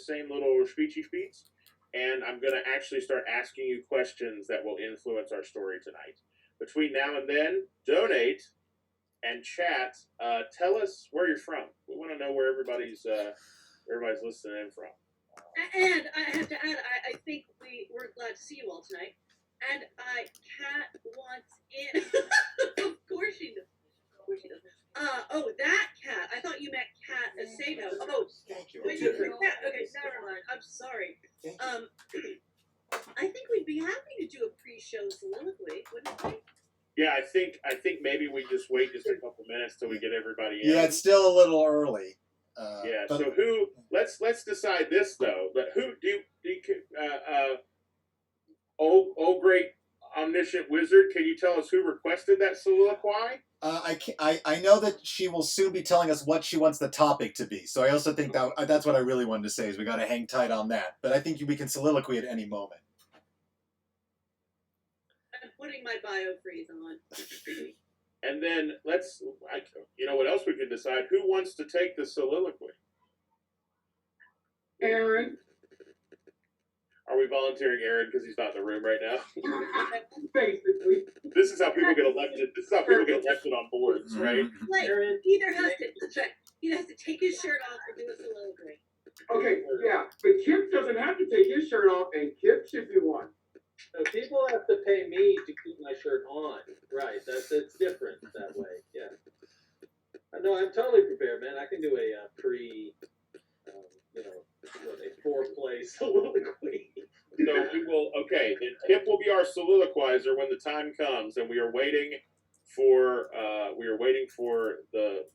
same little speechy speeds, and I'm going to actually start asking you questions that will influence our story tonight. Between now and then, donate and chat. Tell us where you're from. We want to know where everybody's listening in from. And I have to add, I think we're glad to see you all tonight. And Kat wants in. Of course she does. Of course she does. Oh, that Kat. I thought you meant Kat Aceto. Oh, thank you. wait, okay, never mind. I'm sorry. I think we'd be happy to do a pre-show soliloquy, wouldn't we? Yeah, I think maybe we just wait just a couple minutes till we get everybody in. Yeah, it's still a little early. Yeah. So who? Let's decide this though. But who do oh great omniscient wizard? Can you tell us who requested that soliloquy? I know that she will soon be telling us what she wants the topic to be. So I also think that's what I really wanted to say is we got to hang tight on that. But I think we can soliloquy at any moment. I'm putting my bio freeze on. And then you know what else we can decide? Who wants to take the soliloquy? Aaron. Are we volunteering Aaron because he's not in the room right now? Basically. This is how people get elected. This is how people get elected on boards, right? Like, Aaron. he has to take his shirt off and do a soliloquy. Okay, yeah, but Kip doesn't have to take his shirt off, and Kip should be one. So people have to pay me to keep my shirt on. Right, it's different that way, yeah. No, I'm totally prepared, man. I can do a a foreplay soliloquy. So we will, okay, then Kip will be our soliloquizer when the time comes, and we are waiting for the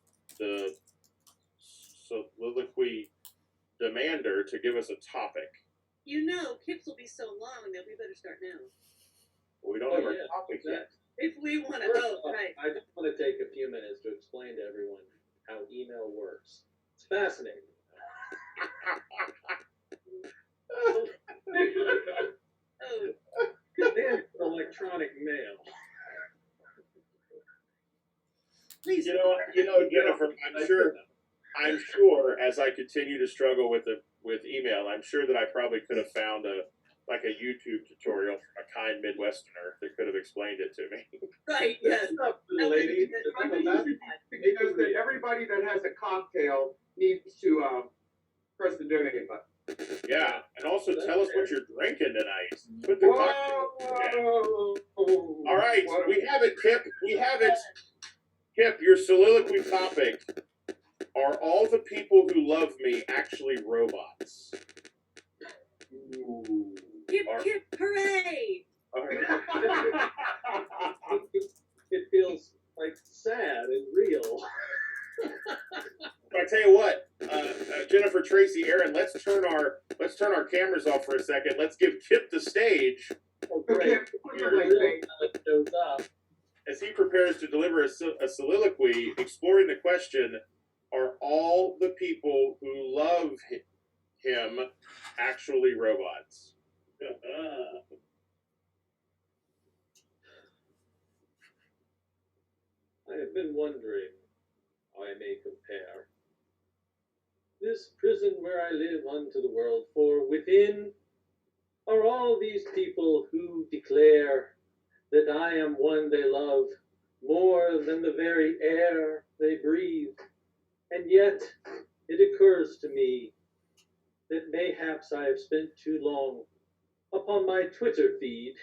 soliloquy demander to give us a topic. You know, Kips will be so long that we better start now. We don't have our topic yet. If we want to, right. I just want to take a few minutes to explain to everyone how email works. It's fascinating. Then electronic mail. Please. You know, Jennifer, I'm sure as I continue to struggle with email, I'm sure that I probably could have found a YouTube tutorial from a kind Midwesterner that could have explained it to me. Right, yes. Ladies, Because everybody that has a cocktail needs to press the donate button. Yeah, and also tell us what you're drinking tonight. Put the Whoa! All right, we have it, Kip. We have it. Kip, your soliloquy topic. Are all the people who love me actually robots? Ooh. Kip, hooray! All right. it feels like sad and real. I tell you what, Jennifer, Tracy, Aaron, let's turn our cameras off for a second. Let's give Kip the stage. Oh, great. Shows up. As he prepares to deliver a soliloquy, exploring the question, are all the people who love him actually robots? I have been wondering how I may compare this prison where I live unto the world, for within are all these people who declare that I am one they love more than the very air they breathe. And yet it occurs to me that mayhaps I have spent too long upon my Twitter feed,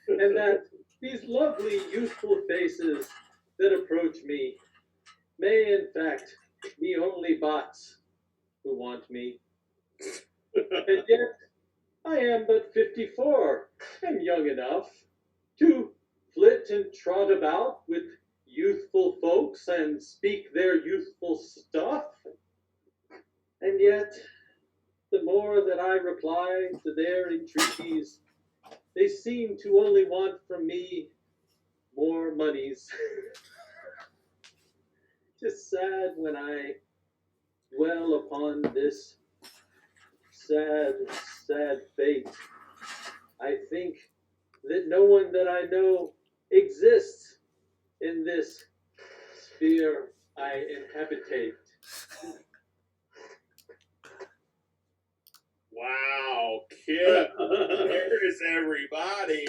and that these lovely youthful faces that approach me may in fact be only bots who want me. And yet I am but 54 and young enough to flit and trot about with youthful folks and speak their youthful stuff. And yet, the more that I reply to their entreaties, they seem to only want from me more monies. Tis sad when I dwell upon this sad, sad fate. I think that no one that I know exists in this sphere I inhabitate. Kip. There is everybody.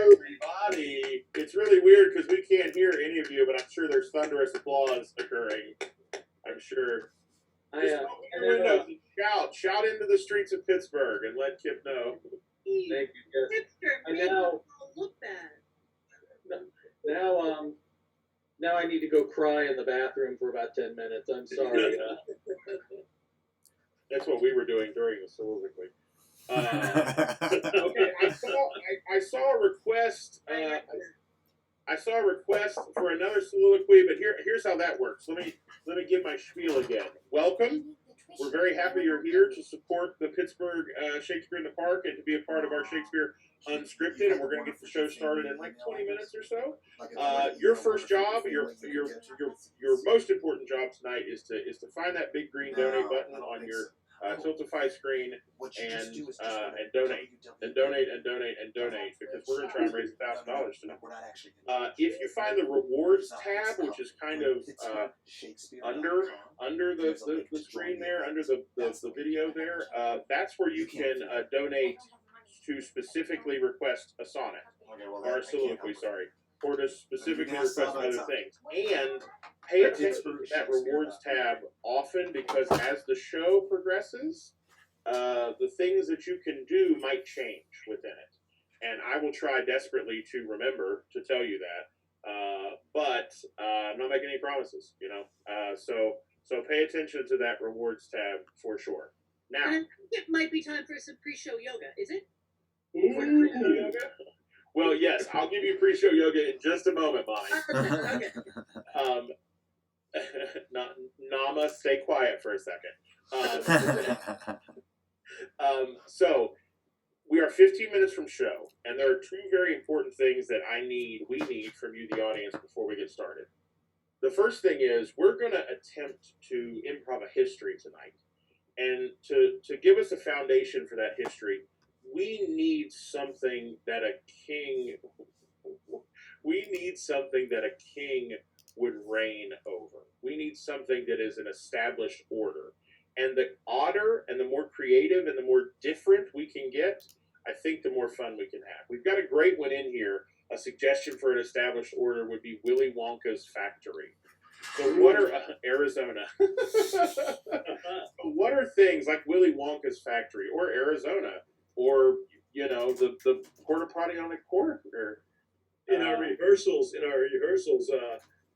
Everybody. It's really weird because we can't hear any of you, but I'm sure there's thunderous applause occurring. I'm sure. Just open your windows and shout into the streets of Pittsburgh and let Kip know. Thank you. Yes. Hipster, I make know. us all look bad. Now I need to go cry in the bathroom for about 10 minutes. I'm sorry. That's what we were doing during the soliloquy. Okay, I saw a request. I saw a request for another soliloquy, but here's how that works. Let me give my spiel again. Welcome. We're very happy you're here to support the Pittsburgh Shakespeare in the Park and to be a part of our Shakespeare Unscripted, and we're going to get the show started in like 20 minutes or so. Your first job, your most important job tonight is to find that big green donate button on your Tiltify screen and donate because we're going to try and raise $1,000 tonight. If you find the rewards tab, which is kind of under the screen there, under the video there, that's where you can donate to specifically request a sonnet or a soliloquy, sorry, or to specifically request other things. And pay attention to that rewards tab often because as the show progresses, the things that you can do might change within it. And I will try desperately to remember to tell you that. But I'm not making any promises, you know. So pay attention to that rewards tab for sure. Now, And it might be time for some pre-show yoga, is it? yoga? Well, yes, I'll give you pre-show yoga in just a moment, Bonnie. Okay. Nama, stay quiet for a second. So we are 15 minutes from show, and there are two very important things that we need from you, the audience, before we get started. The first thing is we're going to attempt to improv a history tonight, and to give us a foundation for that history, we need something that a king would reign over. We need something that is an established order. And the odder and the more creative and the more different we can get, I think the more fun we can have. We've got a great one in here. A suggestion for an established order would be Willy Wonka's factory. So what are Arizona? What are things like Willy Wonka's factory or Arizona or the porta potty on a court or in our rehearsals,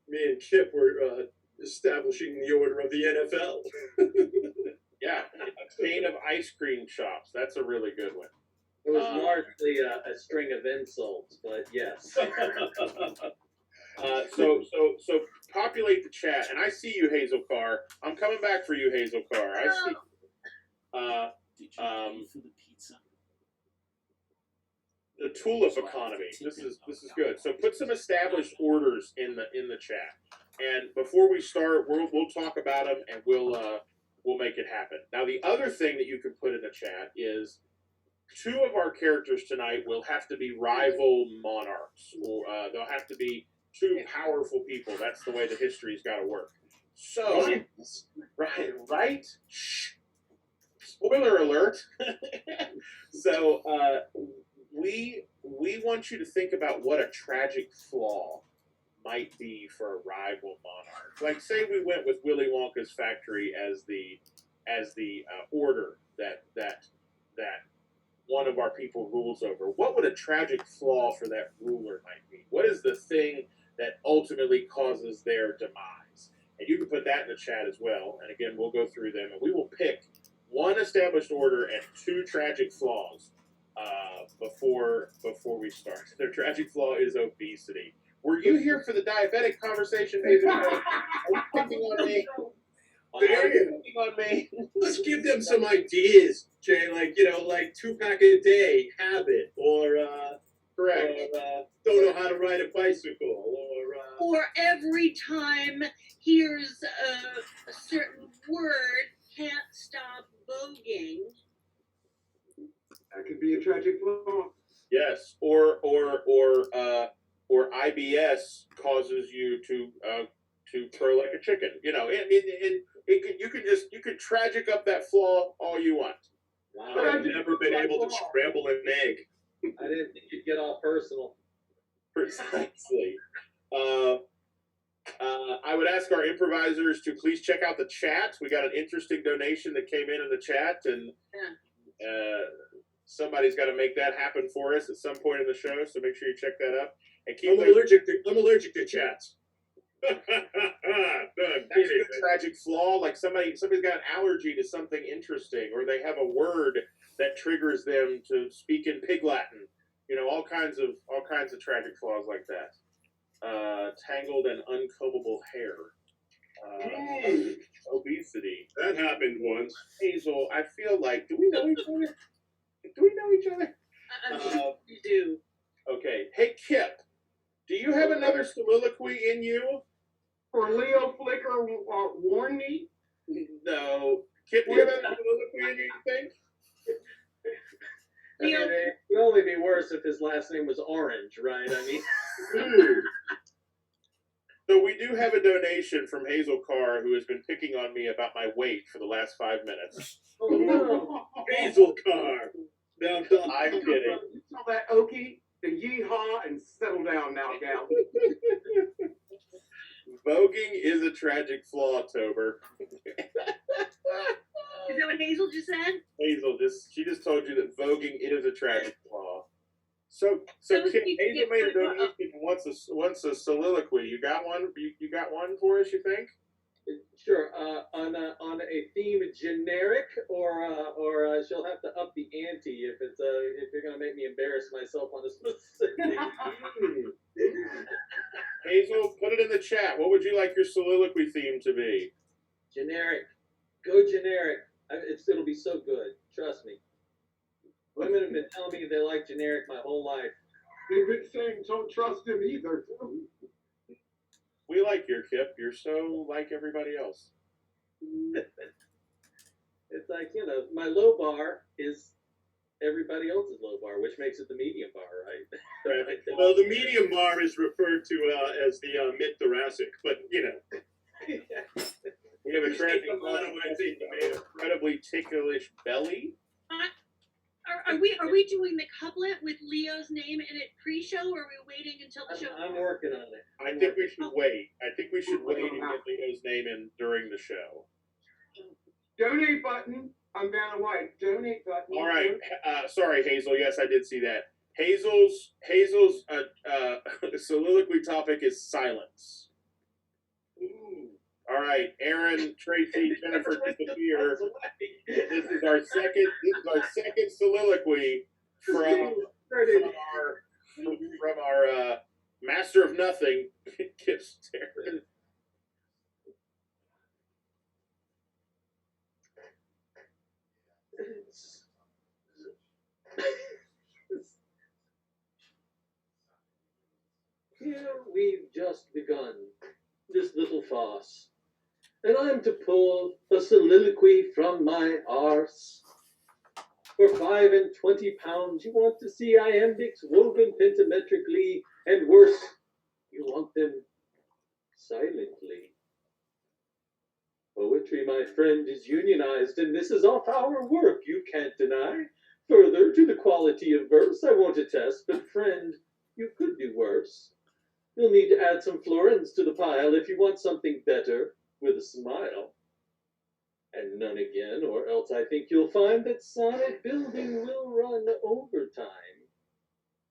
me and Kip were establishing the order of the NFL. Yeah, a chain of ice cream shops. That's a really good one. It was largely a string of insults, but yes. So populate the chat, and I see you, Hazel Carr. I'm coming back for you, Hazel Carr. I see. Did you pay for the pizza? The tulip economy. This is good. So put some established orders in the chat, and before we start, we'll talk about them, and we'll make it happen. Now, the other thing that you can put in the chat is two of our characters tonight will have to be rival monarchs, or they'll have to be two powerful people. That's the way the history's got to work. So, right? Shh. Spoiler alert. So, we want you to think about what a tragic flaw might be for a rival monarch. Like, say we went with Willy Wonka's factory as the order that one of our people rules over. What would a tragic flaw for that ruler might be? What is the thing that ultimately causes their demise? And you can put that in the chat as well. And again, we'll go through them, and we will pick one established order and two tragic flaws before we start. Their tragic flaw is obesity. Were you here for the diabetic conversation, David? Are you picking on me? Are you picking on me? Let's give them some ideas, Jay. Like 2-pack a day habit, or Correct. don't know how to ride a bicycle, Or every time hears a certain word, can't stop voguing. That could be a tragic flaw. Yes, or IBS causes you to crow like a chicken. You know, and you can tragic up that flaw all you want. But I've never been able to scramble an egg. I didn't think you'd get all personal. Precisely. I would ask our improvisers to please check out the chat. We got an interesting donation that came in the chat, and somebody's got to make that happen for us at some point in the show. So make sure you check that up. And keep I'm allergic to chats. That's a tragic flaw. Like somebody's got an allergy to something interesting, or they have a word that triggers them to speak in Pig Latin. You know, all kinds of tragic flaws like that. Tangled and uncombable hair. Obesity. That happened once. Hazel, I feel like, do we know each other? Do we know each other? I'm sure you do. Okay. Hey, Kip, do you have another soliloquy in you? For Leo Flicker warn me. No. Kip, do you have another soliloquy in you, you think? I mean, it would only be worse if his last name was Orange, right? I mean, So we do have a donation from Hazel Carr, who has been picking on me about my weight for the last 5 minutes. oh no. Hazel car. Now I'm done. I'm kidding. You tell that Okie to yeehaw and settle down now, gal. Voguing is a tragic flaw, Tober. Is that what Hazel just said? Hazel she just told you that voguing is a tragic flaw. So So Kip, you Hazel get made a rid of- donation wants a soliloquy. You got one? You got one for us? You think? Sure. On a theme generic, or she'll have to up the ante if you're gonna make me embarrass myself on a specific. Hazel, put it in the chat. What would you like your soliloquy theme to be? Generic. Go generic. It'll be so good. Trust me. Women have been telling me they like generic my whole life. They've been saying don't trust him either. We like your Kip. You're so like everybody else. It's like, my low bar is everybody else's low bar, which makes it the medium bar, right? Well, the medium bar is referred to as the mid-thoracic, but We have a tragic flaw, incredibly ticklish belly. Are we doing the couplet with Leo's name in it pre-show, or are we waiting until the show? I'm working on it. I think we should wait. I think we should wait and get Leo's name in during the show. Donate button. I'm Vanna White. Donate button. All right. Sorry, Hazel. Yes, I did see that. Hazel's soliloquy topic is silence. All right, Aaron, Tracy, Jennifer, disappear. This is our second soliloquy from our master of nothing, Kip Starrett. Here we've just begun this little farce, and I'm to pull a soliloquy from my arse. For 5 and 20 pounds you want to see iambics woven pentametrically, and worse, you want them silently. Poetry, my friend, is unionized, and this is off-hour work, you can't deny. Further, to the quality of verse I won't attest, but friend, you could do worse. You'll need to add some florins to the pile if you want something better, with a smile. And none again, or else I think you'll find that sonnet building will run overtime.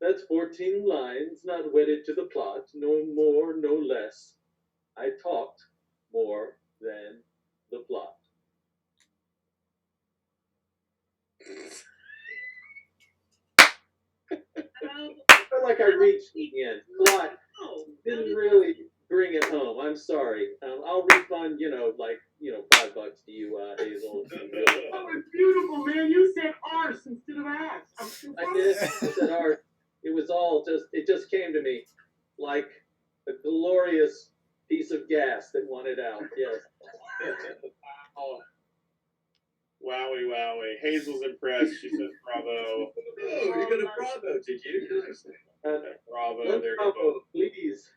That's 14 lines, not wedded to the plot, no more, no less. I talked more than the plot. I felt like I reached the end. Plot didn't really bring it home. I'm sorry. I'll refund, $5 to you, Hazel. That was beautiful, man. You said arse instead of ass. I'm so I did. I said art. It was all it just came to me like a glorious piece of gas that wanted out. Yes. Oh. Wowie, wowie. Hazel's impressed. She says bravo. Oh, you got a bravo, did you? Bravo. There you go. Please.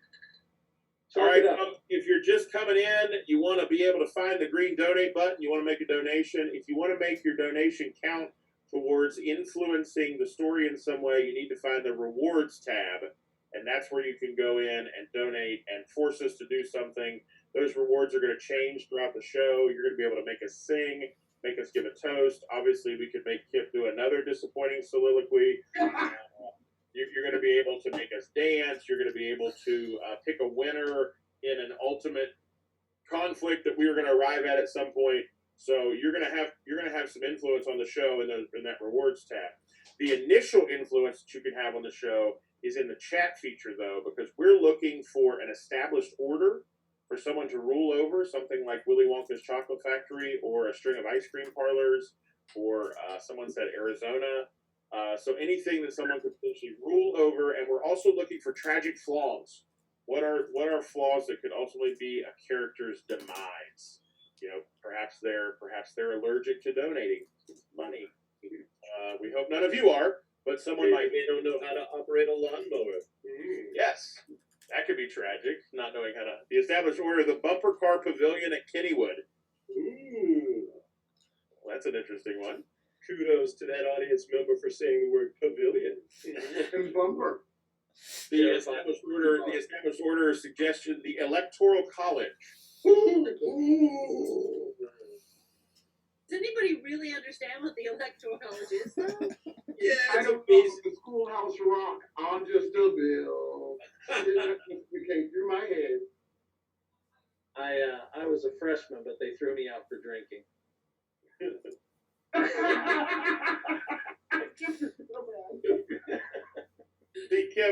All right, folks, if you're just coming in, you want to be able to find the green donate button. You want to make a donation. If you want to make your donation count towards influencing the story in some way, you need to find the rewards tab, and that's where you can go in and donate and force us to do something. Those rewards are going to change throughout the show. You're going to be able to make us sing, make us give a toast. Obviously, we could make Kip do another disappointing soliloquy. You're going to be able to make us dance. You're going to be able to pick a winner in an ultimate conflict that we are going to arrive at some point. So you're going to have some influence on the show in that rewards tab. The initial influence that you can have on the show is in the chat feature, though, because we're looking for an established order for someone to rule over, something like Willy Wonka's Chocolate Factory or a string of ice cream parlors, or someone said Arizona. So anything that someone could potentially rule over, and we're also looking for tragic flaws. What are flaws that could ultimately be a character's demise? You know, perhaps they're allergic to donating money. We hope none of you are, but someone might. They don't know how to operate a lawnmower. Yes, that could be tragic. Not knowing how to. The established order of the Bumper Car Pavilion at Kennywood. Ooh. Well, that's an interesting one. Kudos to that audience member for saying the word pavilion. And bumper. The established order suggestion: the Electoral College. Ooh. Does anybody really understand what the Electoral College is, though? Yeah, I it's don't know the Schoolhouse Rock. I'm just a bill. It came through my head. I was a freshman, but they threw me out for drinking.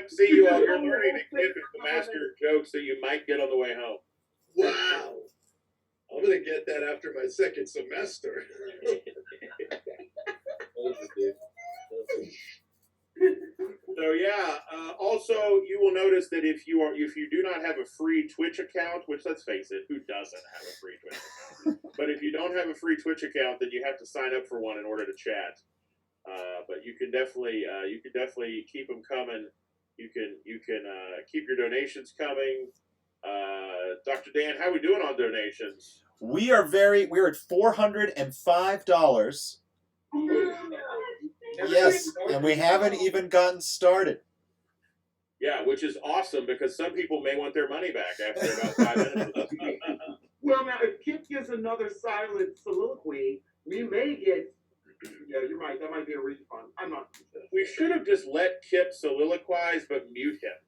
See, you all. You're learning that Kip is the master of jokes that you might get on the way home. Wow. I'm going to get that after my second semester. So yeah. Also, you will notice that if you do not have a free Twitch account, which let's face it, who doesn't have a free Twitch account? But if you don't have a free Twitch account, then you have to sign up for one in order to chat. But you can definitely keep them coming. You can keep your donations coming. Dr. Dan, how are we doing on donations? We're at $405. Yes, and we haven't even gotten started. Yeah, which is awesome because some people may want their money back after about 5 minutes. Well, now, if Kip gives another silent soliloquy, we may get. Yeah, you're right. That might be a refund. I'm not. We should have just let Kip soliloquize, but mute him.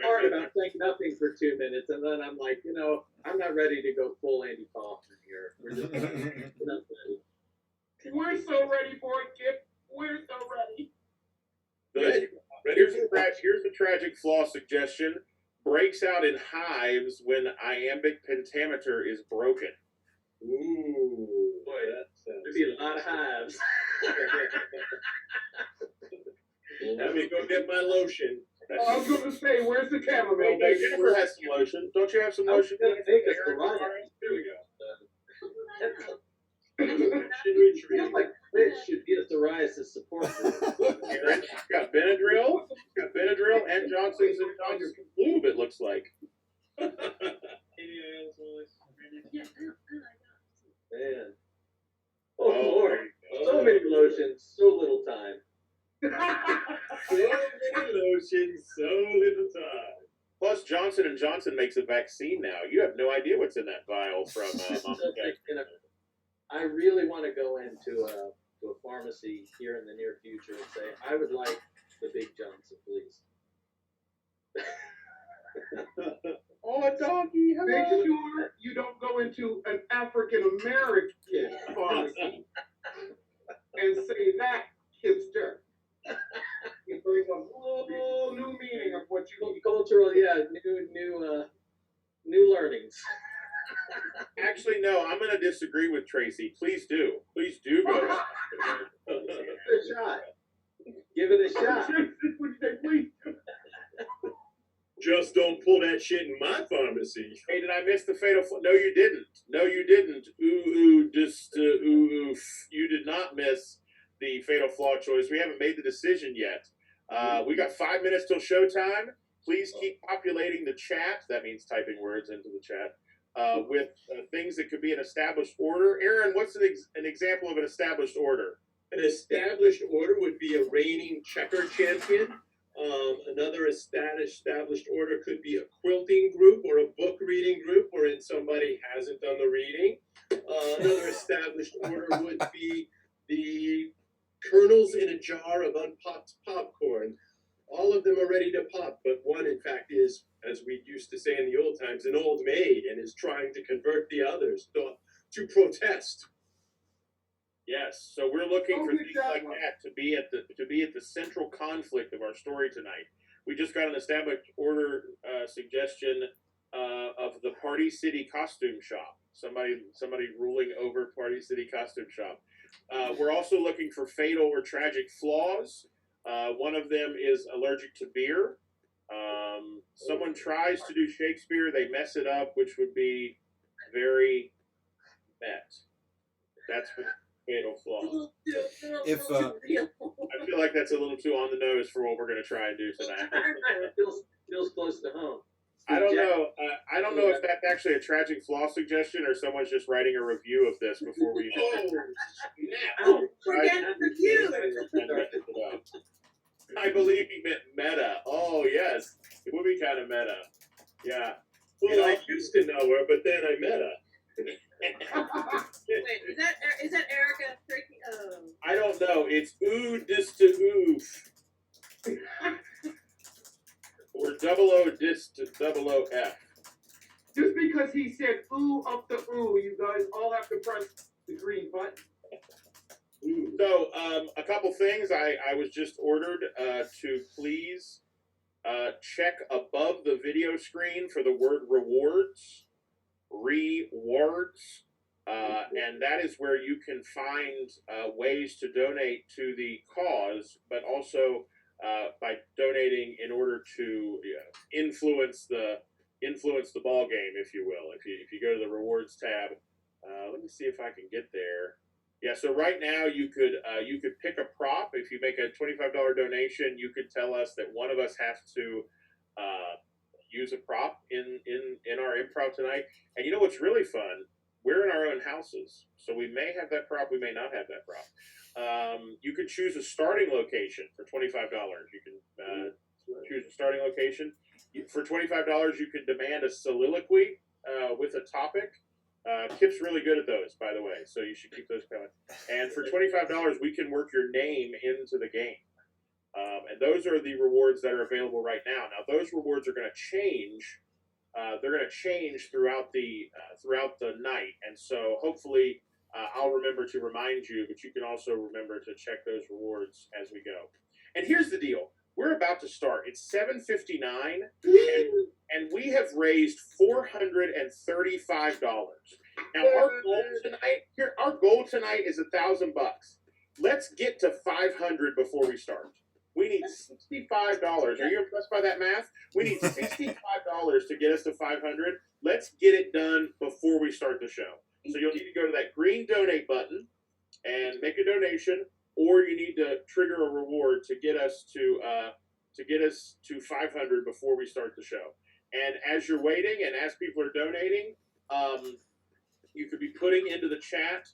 Hard about saying nothing for 2 minutes, and then I'm like, I'm not ready to go full Andy Kaufman here. We're just not ready. We're so ready for it, Kip. We're so ready. Here's the tragic flaw suggestion. Breaks out in hives when iambic pentameter is broken. Ooh. Boy, there'd be a lot of hives. Let me go get my lotion. I was going to say, where's the chamomile? Well, Jennifer has some lotion. Don't you have some lotion? Take us to There we go. Feels like Rich should be a psoriasis support group. Rich got Benadryl, and Johnson's Lube, it looks like. Man. Oh, Lord. So many lotions, so little time. So many lotions, so little time. Plus, Johnson & Johnson makes a vaccine now. You have no idea what's in that vial from Mama Jack. I really want to go into a pharmacy here in the near future and say, I would like the Big Johnson, please. Oh, a doggy. Make Hello. sure you don't go into an African American pharmacy and say that hipster. It brings a whole new meaning of what you need. Cultural, new learnings. Actually, no, I'm going to disagree with Tracy. Please do. Please do go. Give it a shot. Give it a shot. Would you say, please? Just don't pull that shit in my pharmacy. Hey, did I miss the fatal flaw? No, you didn't. You did not miss the fatal flaw choice. We haven't made the decision yet. We got 5 minutes till showtime. Please keep populating the chat. That means typing words into the chat. with things that could be an established order. Aaron, what's an example of an established order? An established order would be a reigning checker champion. Another established order could be a quilting group or a book reading group wherein somebody hasn't done the reading. Another established order would be the kernels in a jar of unpopped popcorn. All of them are ready to pop, but one, in fact, is, as we used to say in the old times, an old maid and is trying to convert the others to protest. Yes, so we're looking for things like that to be at the central conflict of our story tonight. We just got an established order suggestion of the Party City Costume Shop. Somebody ruling over Party City Costume Shop. We're also looking for fatal or tragic flaws. One of them is allergic to beer. Someone tries to do Shakespeare, they mess it up, which would be very met. That's what fatal flaw. If I feel like that's a little too on the nose for what we're going to try and do tonight. Feels close to home. I don't know. I don't know if that's actually a tragic flaw suggestion or someone's just writing a review of this before we. Oh, forget review. I believe he meant meta. Oh yes, it would be kind of meta. Yeah. Well, I used to know her, but then I met her. Wait, is that Erica freaking? Oh. I don't know. It's ooh dis to oof. Or 00 dis to 00F. Just because he said ooh up the ooh, you guys all have to press the green button. So, a couple things. I was just ordered to please check above the video screen for the word rewards. Rewards. And that is where you can find ways to donate to the cause, but also by donating in order to influence the ball game, if you will. If you go to the rewards tab, let me see if I can get there. Yeah, so right now you could pick a prop. If you make a $25 donation, you could tell us that one of us has to use a prop in our improv tonight. And you know what's really fun? We're in our own houses, so we may have that prop, we may not have that prop. You could choose a starting location for $25. You can choose a starting location. For $25, you can demand a soliloquy with a topic. Kip's really good at those, by the way, so you should keep those coming. And for $25, we can work your name into the game. And those are the rewards that are available right now. Now, those rewards are going to change. They're going to change throughout the night, and so hopefully I'll remember to remind you. But you can also remember to check those rewards as we go. And here's the deal: we're about to start. It's 7:59, and we have raised $435. Now our goal tonight is $1,000. Let's get to 500 before we start. We need $65. Are you impressed by that math? We need $65 to get us to 500. Let's get it done before we start the show. So you'll need to go to that green donate button and make a donation, or you need to trigger a reward to get us to 500 before we start the show. And as you're waiting, and as people are donating, you could be putting into the chat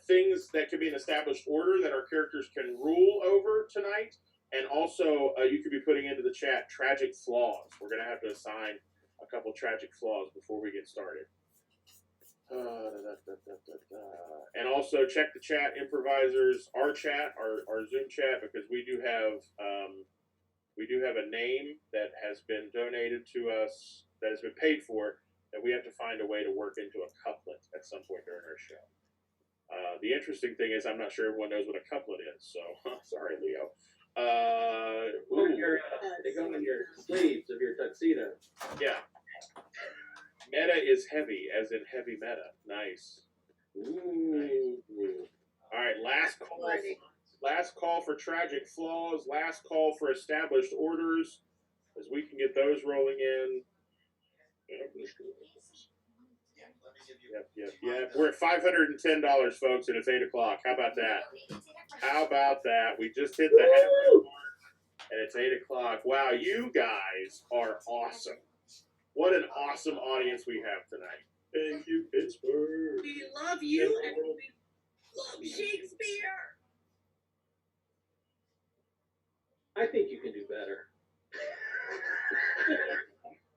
things that could be an established order that our characters can rule over tonight. And also, you could be putting into the chat tragic flaws. We're going to have to assign a couple tragic flaws before we get started. And also check the chat, improvisers, our chat, our Zoom chat, because we do have a name that has been donated to us, that has been paid for, that we have to find a way to work into a couplet at some point during our show. The interesting thing is I'm not sure everyone knows what a couplet is, so sorry, Leo. They go in your sleeves of your tuxedo. Yeah. Meta is heavy, as in heavy meta. Nice. Ooh. All right, last call for tragic flaws. Last call for established orders, as we can get those rolling in. Yep. We're at $510, folks, and it's 8 o'clock. How about that? We just hit the halfway mark, and it's 8 o'clock. Wow, you guys are awesome. What an awesome audience we have tonight. Thank you, Pittsburgh. We love you and we love Shakespeare. I think you can do better.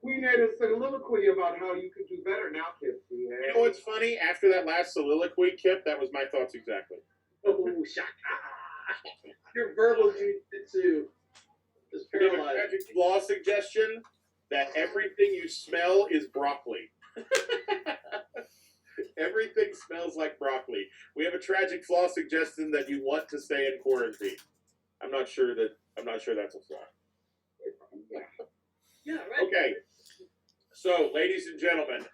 We made a soliloquy about how you could do better now, Kip. You know what's funny? After that last soliloquy, Kip, that was my thoughts exactly. Oh, shaka! Your verbal jujitsu is We have a paralyzed. tragic flaw suggestion that everything you smell is broccoli. Everything smells like broccoli. We have a tragic flaw suggestion that you want to stay in quarantine. I'm not sure that's a flaw. Yeah, right. Okay. So, ladies and gentlemen,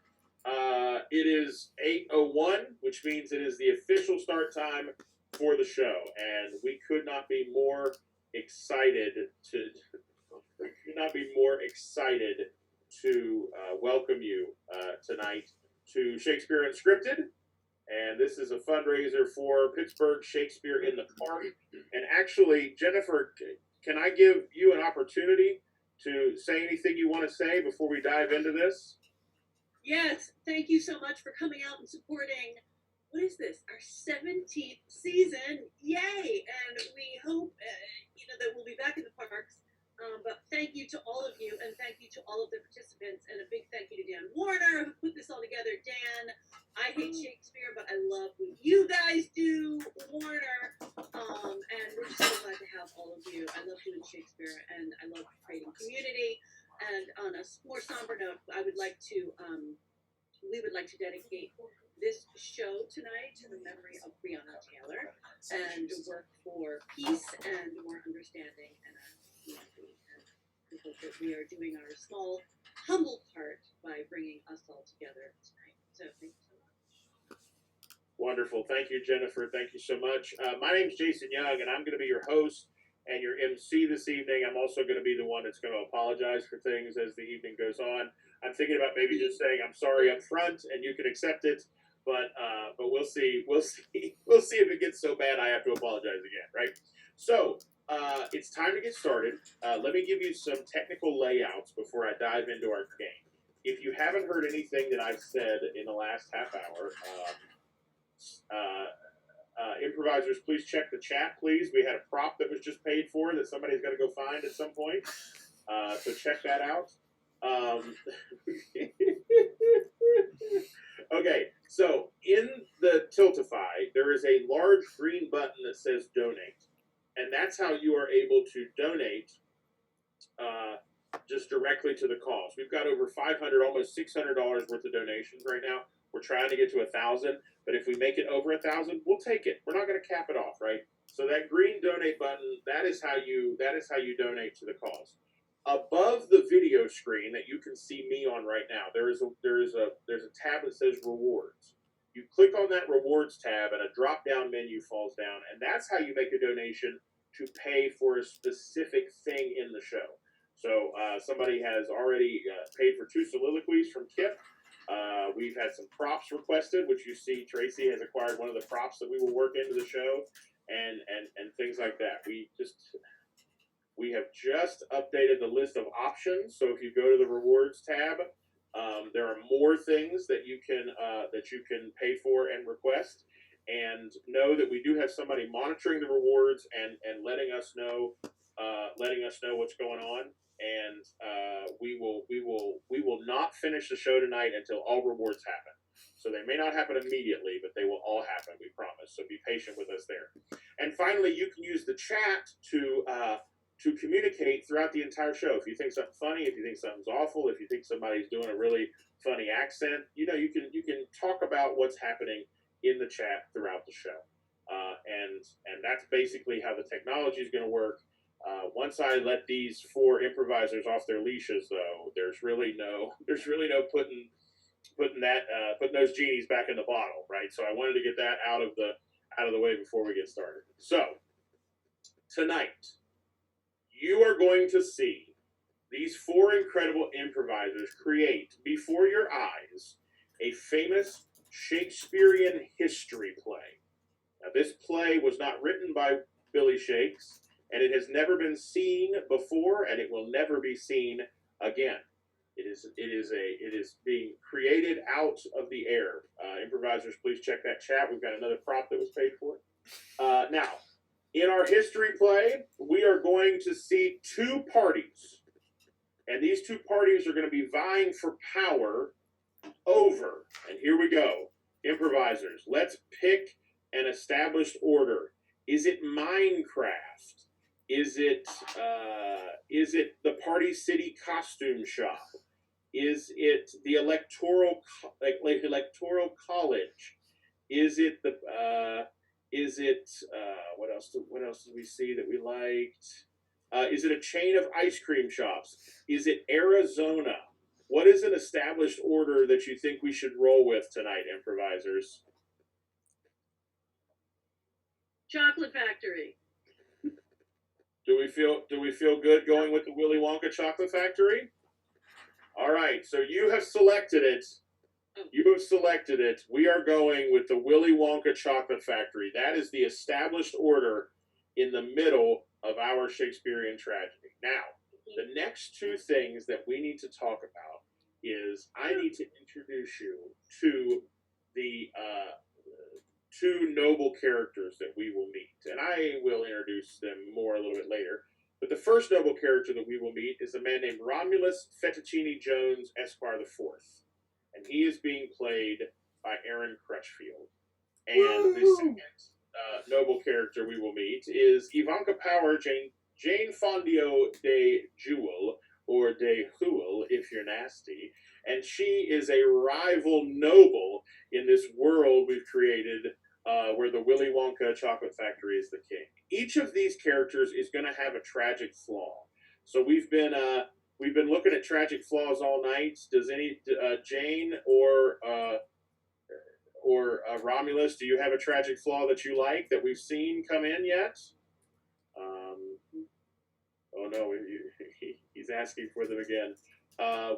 it is 8:01, which means it is the official start time for the show, and we could not be more excited to welcome you tonight to Shakespeare Unscripted. And this is a fundraiser for Pittsburgh Shakespeare in the Park. And actually, Jennifer, can I give you an opportunity to say anything you want to say before we dive into this? Yes, thank you so much for coming out and supporting, what is this, our 17th season. Yay! And we hope, that we'll be back in the parks. But thank you to all of you, and thank you to all of the participants, and a big thank you to Dan Warner, who put this all together. Dan, I hate Shakespeare, but I love what you guys do, Warner. And we're just so glad to have all of you. I love doing Shakespeare, and I love creating community. And on a more somber note, we would like to dedicate this show tonight to the memory of Breonna Taylor and work for peace and more understanding in our community. And we hope that we are doing our small, humble part by bringing us all together tonight. So thank you so much. Wonderful. Thank you, Jennifer. Thank you so much. My name's Jason Young, and I'm going to be your host and your MC this evening. I'm also going to be the one that's going to apologize for things as the evening goes on. I'm thinking about maybe just saying I'm sorry up front, and you can accept it. But we'll see. We'll see if it gets so bad I have to apologize again, right? So it's time to get started. Let me give you some technical layouts before I dive into our game. If you haven't heard anything that I've said in the last half hour, improvisers, please check the chat, please. We had a prop that was just paid for that somebody's going to go find at some point. So check that out. Okay, so in the Tiltify, there is a large green button that says donate. And that's how you are able to donate just directly to the cause. We've got over $500, almost $600 worth of donations right now. We're trying to get to 1,000, but if we make it over 1,000, we'll take it. We're not going to cap it off, right? So that green donate button, that is how you donate to the cause. Above the video screen that you can see me on right now, there's a tab that says rewards. You click on that rewards tab and a drop-down menu falls down, and that's how you make a donation to pay for a specific thing in the show. So somebody has already paid for 2 soliloquies from Kip. We've had some props requested, which you see Tracy has acquired one of the props that we will work into the show, and things like that. We have just updated the list of options. So if you go to the rewards tab, there are more things that you can pay for and request. And know that we do have somebody monitoring the rewards and letting us know what's going on. And we will not finish the show tonight until all rewards happen. So they may not happen immediately, but they will all happen, we promise. So be patient with us there. And finally, you can use the chat to communicate throughout the entire show. If you think something's funny, if you think something's awful, if you think somebody's doing a really funny accent, you can talk about what's happening in the chat throughout the show. And that's basically how the technology is going to work. Once I let these 4 improvisers off their leashes, though, there's really no putting those genies back in the bottle, right? So I wanted to get that out of the way before we get started. So tonight, you are going to see these 4 incredible improvisers create before your eyes a famous Shakespearean history play. Now, this play was not written by Billy Shakes, and it has never been seen before, and it will never be seen again. It It is being created out of the air. Improvisers, please check that chat. We've got another prop that was paid for. Now, in our history play, we are going to see two parties, and these two parties are going to be vying for power over. And here we go, improvisers. Let's pick an established order. Is it Minecraft? Is it the Party City costume shop? Is it the electoral college? Is it the what else did we see that we liked? Is it a chain of ice cream shops? Is it Arizona? What is an established order that you think we should roll with tonight, improvisers? Chocolate Factory. Do we feel good going with the Willy Wonka Chocolate Factory? All right, so you have selected it. We are going with the Willy Wonka Chocolate Factory. That is the established order in the middle of our Shakespearean tragedy. Now, the next two things that we need to talk about is I need to introduce you to the two noble characters that we will meet. And I will introduce them more a little bit later. But the first noble character that we will meet is a man named Romulus Fettuccine Jones, Esquire IV. And he is being played by Aaron Crutchfield. And the second noble character we will meet is Ivanka Power, Jane Fondio de Jewel, or de Huel, if you're nasty. And she is a rival noble in this world we've created where the Willy Wonka Chocolate Factory is the king. Each of these characters is going to have a tragic flaw. So we've been looking at tragic flaws all night. Does any Jane or Romulus, do you have a tragic flaw that you like that we've seen come in yet? Oh no, he's asking for them again.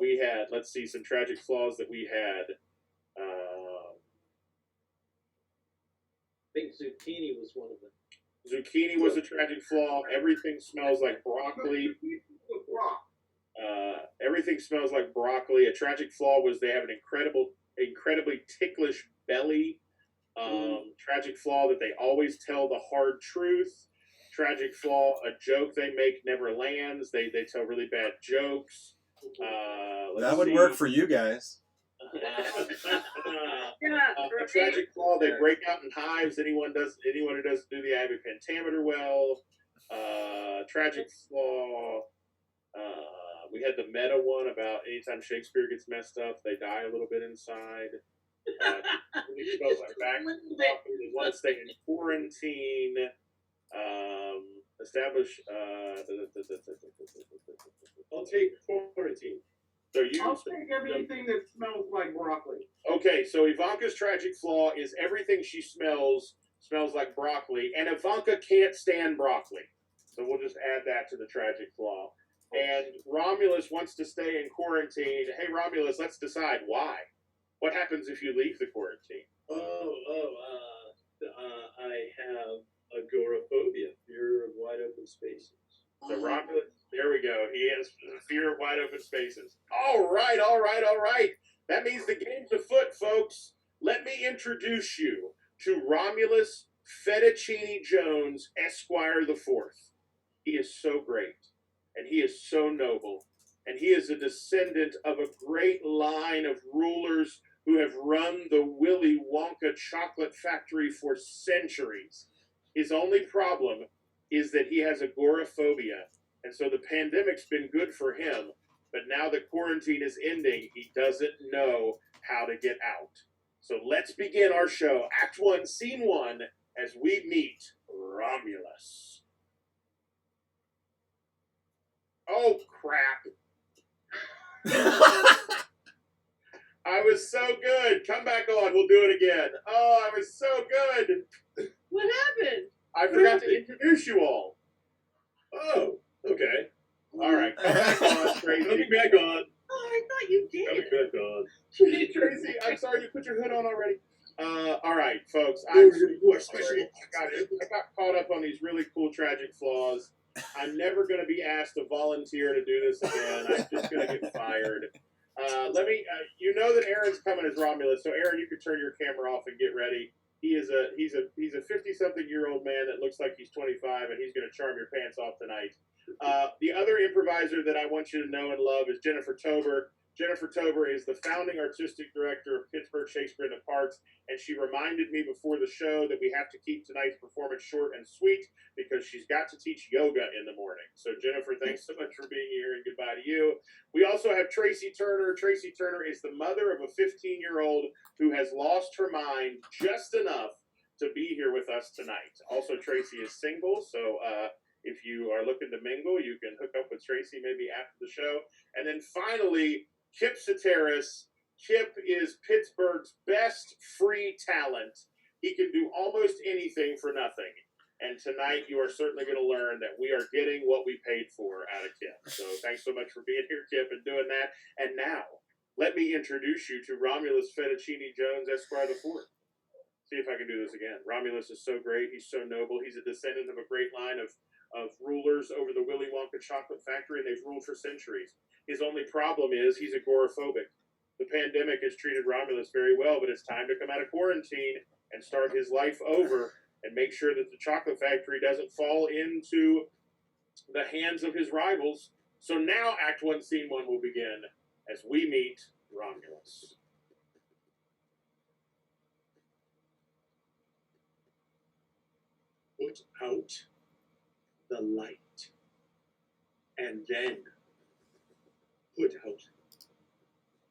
We had, let's see, some tragic flaws that we had. I think zucchini was one of them. Zucchini was a tragic flaw. Everything smells like broccoli. Everything smells like broccoli. A tragic flaw was they have an incredibly ticklish belly. Tragic flaw that they always tell the hard truth. Tragic flaw, a joke they make never lands. They tell really bad jokes. That would work for you guys. A tragic flaw, they break out in hives. Anyone who doesn't do the Ivy pentameter well. Tragic flaw. We had the meta one about anytime Shakespeare gets messed up, they die a little bit inside. Want to stay in quarantine. Establish. I'll take quarantine. So I'll take everything that smells like broccoli. Okay, so Ivanka's tragic flaw is everything she smells like broccoli, and Ivanka can't stand broccoli. So we'll just add that to the tragic flaw. And Romulus wants to stay in quarantine. Hey, Romulus, let's decide why. What happens if you leave the quarantine? I have agoraphobia, fear of wide open spaces. So Romulus, there we go. He has fear of wide open spaces. All right. That means the game's afoot, folks. Let me introduce you to Romulus Fettuccine Jones, Esquire IV. He is so great, and he is so noble, and he is a descendant of a great line of rulers who have run the Willy Wonka Chocolate Factory for centuries. His only problem is that he has agoraphobia, and so the pandemic's been good for him, but now that quarantine is ending, he doesn't know how to get out. So let's begin our show, Act 1, Scene 1, as we meet Romulus. Oh, crap. I was so good. Come back on. We'll do it again. Oh, I was so good. What happened? I forgot to introduce you all. Oh, okay. All right. Come back on, Tracy. Coming back on. Oh, I thought you did. Coming back on. Tracy, I'm sorry you put your hood on already. All right, folks. I got caught up on these really cool tragic flaws. I'm never going to be asked to volunteer to do this again. I'm just going to get fired. Let me. You know that Aaron's coming as Romulus, so Aaron, you can turn your camera off and get ready. He's a 50-something-year-old man that looks like he's 25, and he's going to charm your pants off tonight. The other improviser that I want you to know and love is Jennifer Tober. Jennifer Tober is the founding artistic director of Pittsburgh Shakespeare in the Parks, and she reminded me before the show that we have to keep tonight's performance short and sweet because she's got to teach yoga in the morning. So, Jennifer, thanks so much for being here, and goodbye to you. We also have Tracy Turner. Tracy Turner is the mother of a 15-year-old who has lost her mind just enough to be here with us tonight. Also, Tracy is single, so if you are looking to mingle, you can hook up with Tracy maybe after the show. And then finally, Kip Soteris. Kip is Pittsburgh's best free talent. He can do almost anything for nothing. And tonight you are certainly going to learn that we are getting what we paid for out of Kip. So thanks so much for being here, Kip, and doing that. And now, let me introduce you to Romulus Fettuccine Jones, Esquire IV. See if I can do this again. Romulus is so great. He's so noble. He's a descendant of a great line of rulers over the Willy Wonka chocolate factory, and they've ruled for centuries. His only problem is he's agoraphobic. The pandemic has treated Romulus very well, but it's time to come out of quarantine and start his life over and make sure that the chocolate factory doesn't fall into the hands of his rivals. So now Act 1, Scene 1 will begin as we meet Romulus. Put out the light, and then put out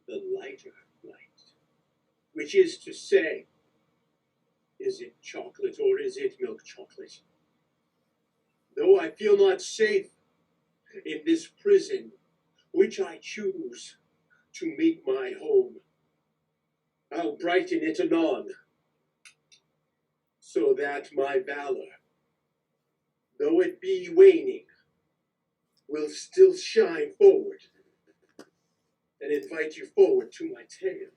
the lighter light, which is to say, is it chocolate or is it milk chocolate? Though I feel not safe in this prison, which I choose to make my home, I'll brighten it anon, so that my valor, though it be waning, will still shine forward and invite you forward to my tale.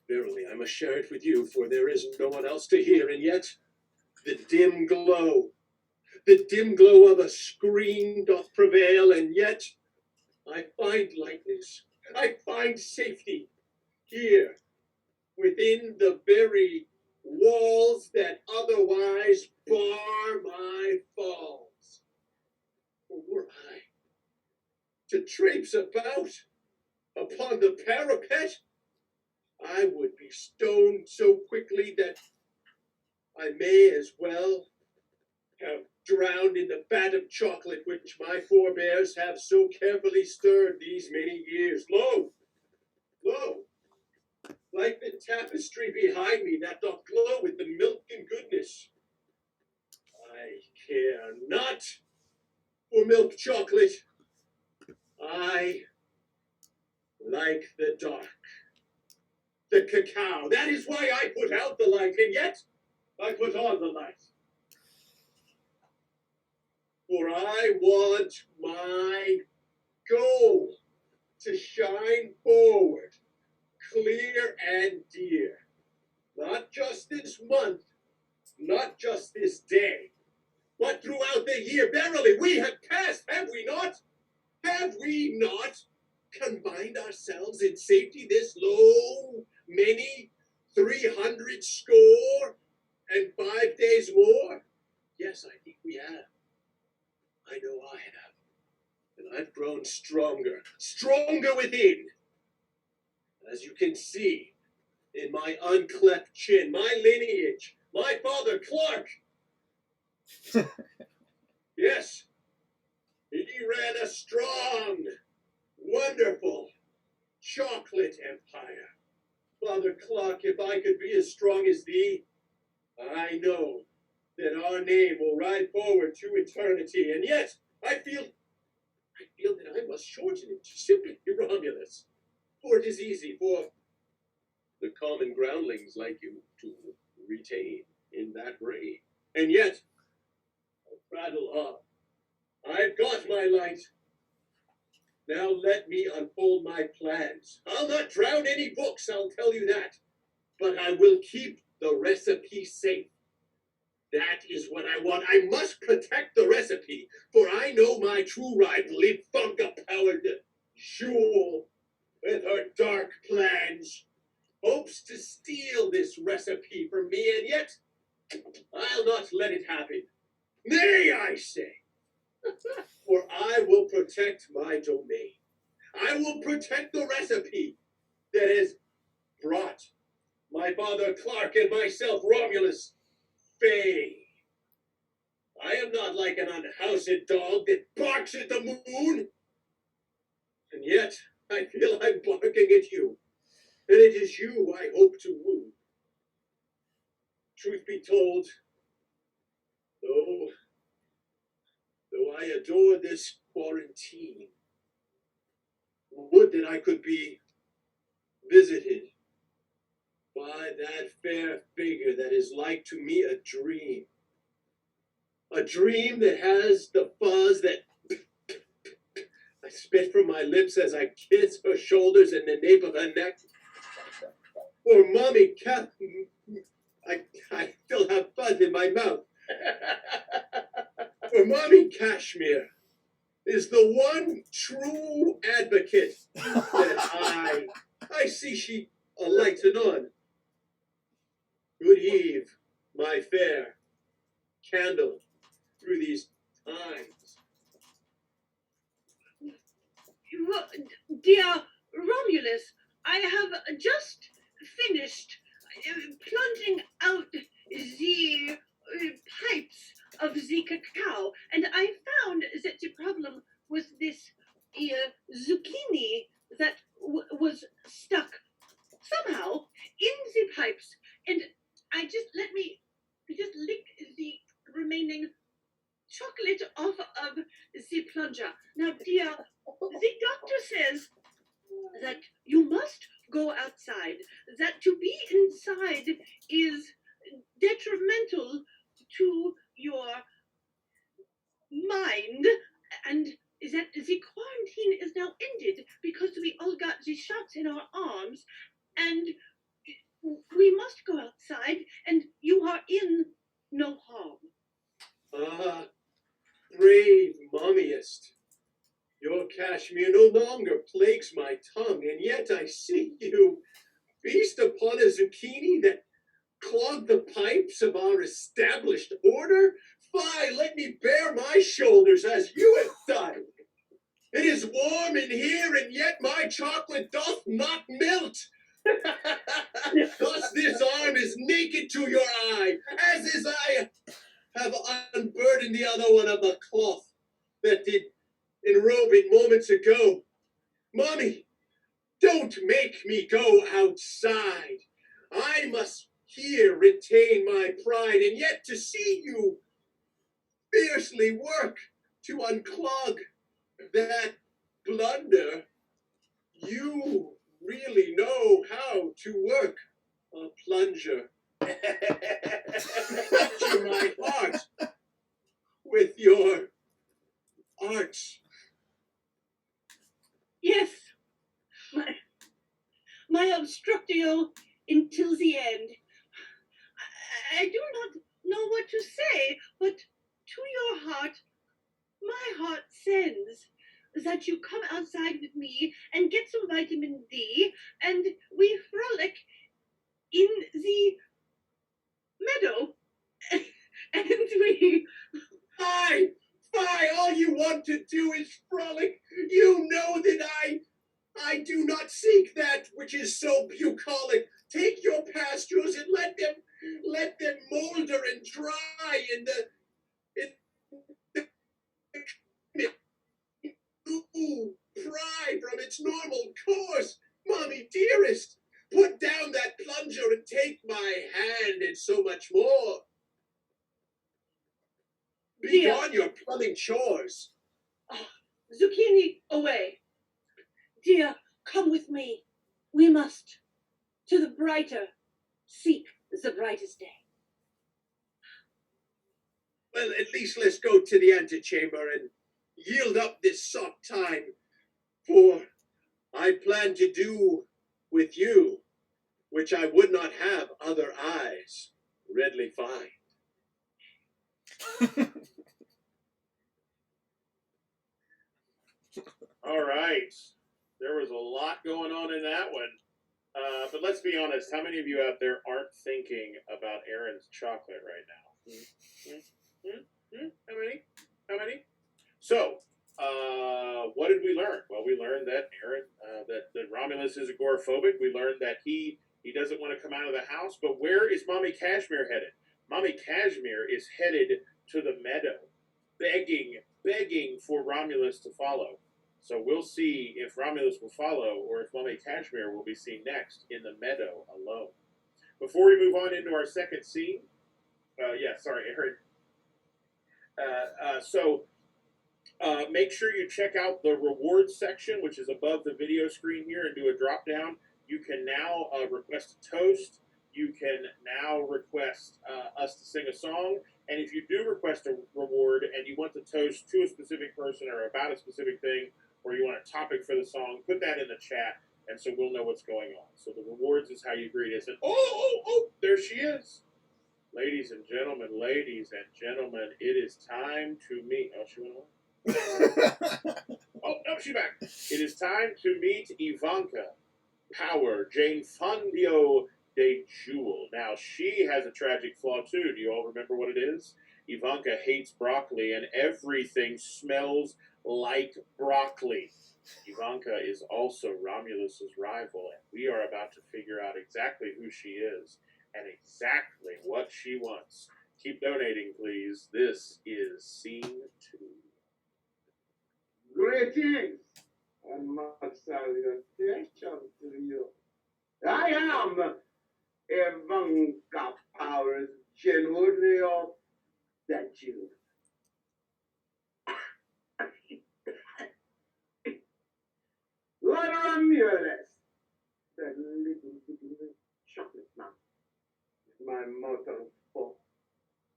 Verily, I must share it with you, for there is no one else to hear, and yet the dim glow of a screen doth prevail, and yet I find lightness, I find safety here within the very walls that otherwise bar my falls. For were I to traipse about upon the parapet, I would be stoned so quickly that I may as well have drowned in the vat of chocolate which my forebears have so carefully stirred these many years. Lo, like the tapestry behind me that doth glow with the milk and goodness, I care not for milk chocolate. I like the dark, the cacao. That is why I put out the light, and yet I put on the light. For I want my goal to shine forward, clear and dear. Not just this month, not just this day, but throughout the year. Verily, we have passed, have we not? Have we not confined ourselves in safety this many 300 score and 5 days more? Yes, I think we have. I know I have. And I've grown stronger within. As you can see in my uncleft chin, my lineage, my father, Clark. Yes, he ran a strong, wonderful chocolate empire. Father Clark, if I could be as strong as thee, I know that our name will ride forward to eternity. And yet, I feel that I must shorten it to simply Romulus. For it is easy for the common groundlings like you to retain in that grade. And yet, I'll prattle on. I've got my light. Now let me unfold my plans. I'll not drown any books, I'll tell you that. But I will keep the recipe safe. That is what I want. I must protect the recipe, for I know my true rival, Funka-powered jewel. with her dark plans, hopes to steal this recipe from me, and yet I'll not let it happen. Nay, I say, for I will protect my domain. I will protect the recipe that has brought my father Clark and myself, Romulus, fame. I am not like an unhoused dog that barks at the moon. And yet, I feel I'm barking at you. And it is you I hope to woo. Truth be told, though I adore this quarantine, would that I could be visited by that fair figure that is like to me a dream. A dream that has the fuzz that I spit from my lips as I kiss her shoulders and the nape of her neck. Or Mommy I still have fuzz in my mouth. For Mommy Cashmere is the one true advocate that I see she alighted on. Good eve, my fair candle through these times. Dear Romulus, I have just finished plunging out the pipes of the cacao, and I found that the problem was this zucchini that was stuck somehow in the pipes, and let me lick the remaining chocolate off of the plunger. Now, dear, the doctor says that you must go outside, that to be inside is detrimental to your mind, and that the quarantine is now ended because we all got the shots in our arms, and we must go outside, and you are in no harm. Ah, brave mommyist. Your cashmere no longer plagues my tongue, and yet I see you feast upon a zucchini that clogged the pipes of our established order. Fie, let me bare my shoulders as you have done. It is warm in here, and yet my chocolate doth not melt. Thus this arm is naked to your eye, as is I have unburdened the other one of the cloth that did enrobe it moments ago. Mommy, don't make me go outside. I must here retain my pride, and yet to see you fiercely work to unclog that blunder, you really know how to work a plunger. Capture my heart with your arts. Yes, my obstructio until the end. I do not know what to say, but to your heart, my heart sends that you come outside with me and get some vitamin D, and we frolic in the meadow, and we... Fie! All you want to do is frolic. You know that I do not seek that which is so bucolic. Take your pastures and let them molder and dry in the pry from its normal course. Mommy dearest, put down that plunger and take my hand and so much more. Begone your plumbing chores. Zucchini, away. Dear, come with me. We must to the brighter seek the brightest day. Well, at least let's go to the antechamber and yield up this soft time, for I plan to do with you which I would not have other eyes readily find. All right. There was a lot going on in that one. But let's be honest. How many of you out there aren't thinking about Aaron's chocolate right now? How many? How many? So, what did we learn? Well, we learned that that Romulus is agoraphobic. We learned that he doesn't want to come out of the house. But where is Mommy Cashmere headed? Mommy Cashmere is headed to the meadow, begging for Romulus to follow. So we'll see if Romulus will follow or if Mommy Cashmere will be seen next in the meadow alone. Before we move on into our second scene, Aaron. Make sure you check out the rewards section, which is above the video screen here, and do a drop down. You can now request a toast. You can now request us to sing a song. And if you do request a reward and you want to toast to a specific person or about a specific thing, or you want a topic for the song, put that in the chat, and so we'll know what's going on. So the rewards is how you greet us. And there she is. Ladies and gentlemen, it is time to meet. Oh, she went away. Oh, no, she's back. It is time to meet Ivanka Power Jane Fondio de Jewel. Now, she has a tragic flaw, too. Do you all remember what it is? Ivanka hates broccoli, and everything smells like broccoli. Ivanka is also Romulus's rival, and we are about to figure out exactly who she is and exactly what she wants. Keep donating, please. This is Scene 2. Greetings and much salutation to you. I am Ivanka Powers General the Jew. Lord Romulus, that little chocolate man, is my mortal foe.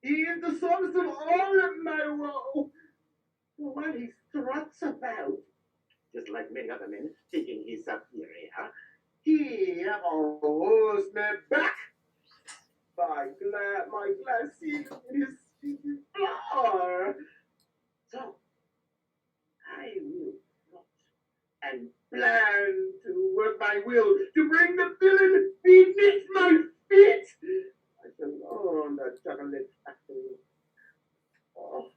He is the source of all of my woe. For while he struts about, just like many other men, thinking he's superior, he holds me back by my glassy his floor. So, I will plot and plan to work my will to bring the villain beneath my feet. I shall own the chocolate factory. Oh,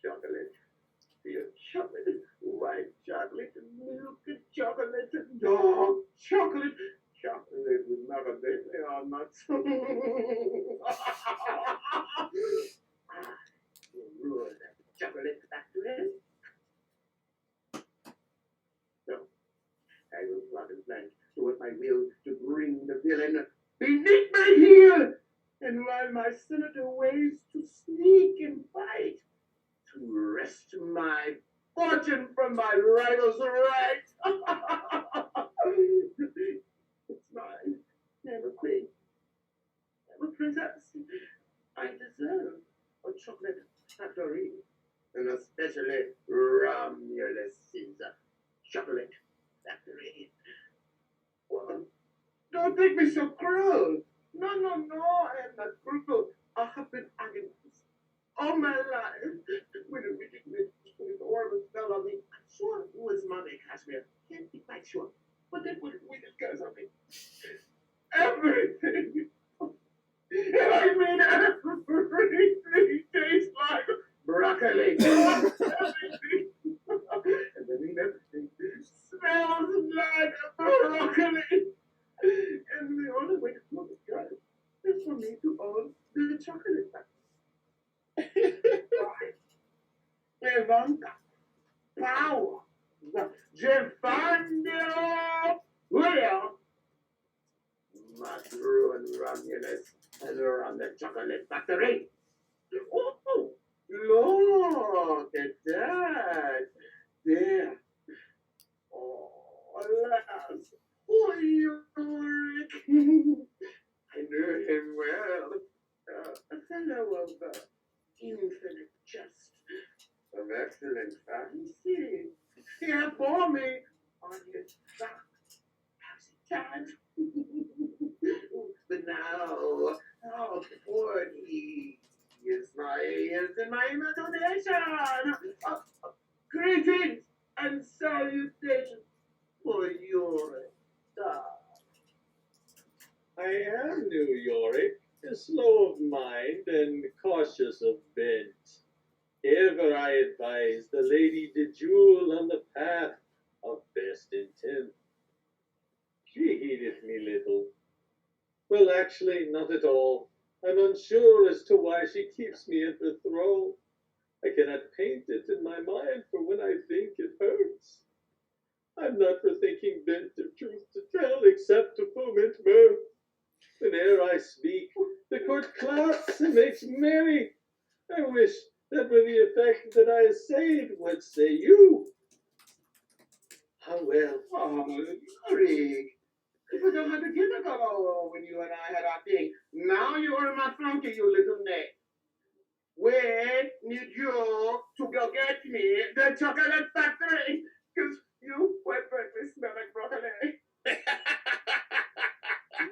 chocolate. Pure chocolate, white chocolate, milk chocolate, dark chocolate, chocolate with macadamia nuts. Rule that chocolate factory. So, I will plot and plan to what my will to bring the villain beneath my heel, and while my senator ways to sneak and fight, to wrest my fortune from my rival's right. It's mine. Never queen. Never princess. I deserve a chocolate factory, and especially Romulus's chocolate factory. Well, don't think me so cruel. No, I am not cruel. I have been agonized all my life when a ridiculous horrible spell on me. I'm sure it was Mommy Cashmere. Can't be quite sure. But then what did we discuss on me? Everything. And I made everything taste like broccoli. Everything. And I mean everything smells like broccoli. And the only way to cook it, guys, is for me to own the chocolate factory. Ivanka Power Jefandio will must ruin Romulus and run the chocolate factory. Oh, look at that. There. Oh, alas. Oh, Yorick. I knew him well. A fellow of infinite jest, of excellent fancy. He had bore me on his back. How's it done? But now, how poor he is in my imagination. Greetings and salutations, poor cautious of bent. Ever I advise the lady to jewel on the path of best intent. She heedeth me little. Well, actually, not at all. I'm unsure as to why she keeps me in her thrall. I cannot paint it in my mind, for when I think it hurts. I'm not for thinking bent of truth to tell, except to foment mirth. Whene'er I speak, the court claps and makes merry. I wish that were the effect that I essayed. What say you? How well? Oh, Rick. It was just a year ago when you and I had our thing. Now you are my flunky, you little neck. When need you to go get me the chocolate factory? Because you quite frankly smell like broccoli.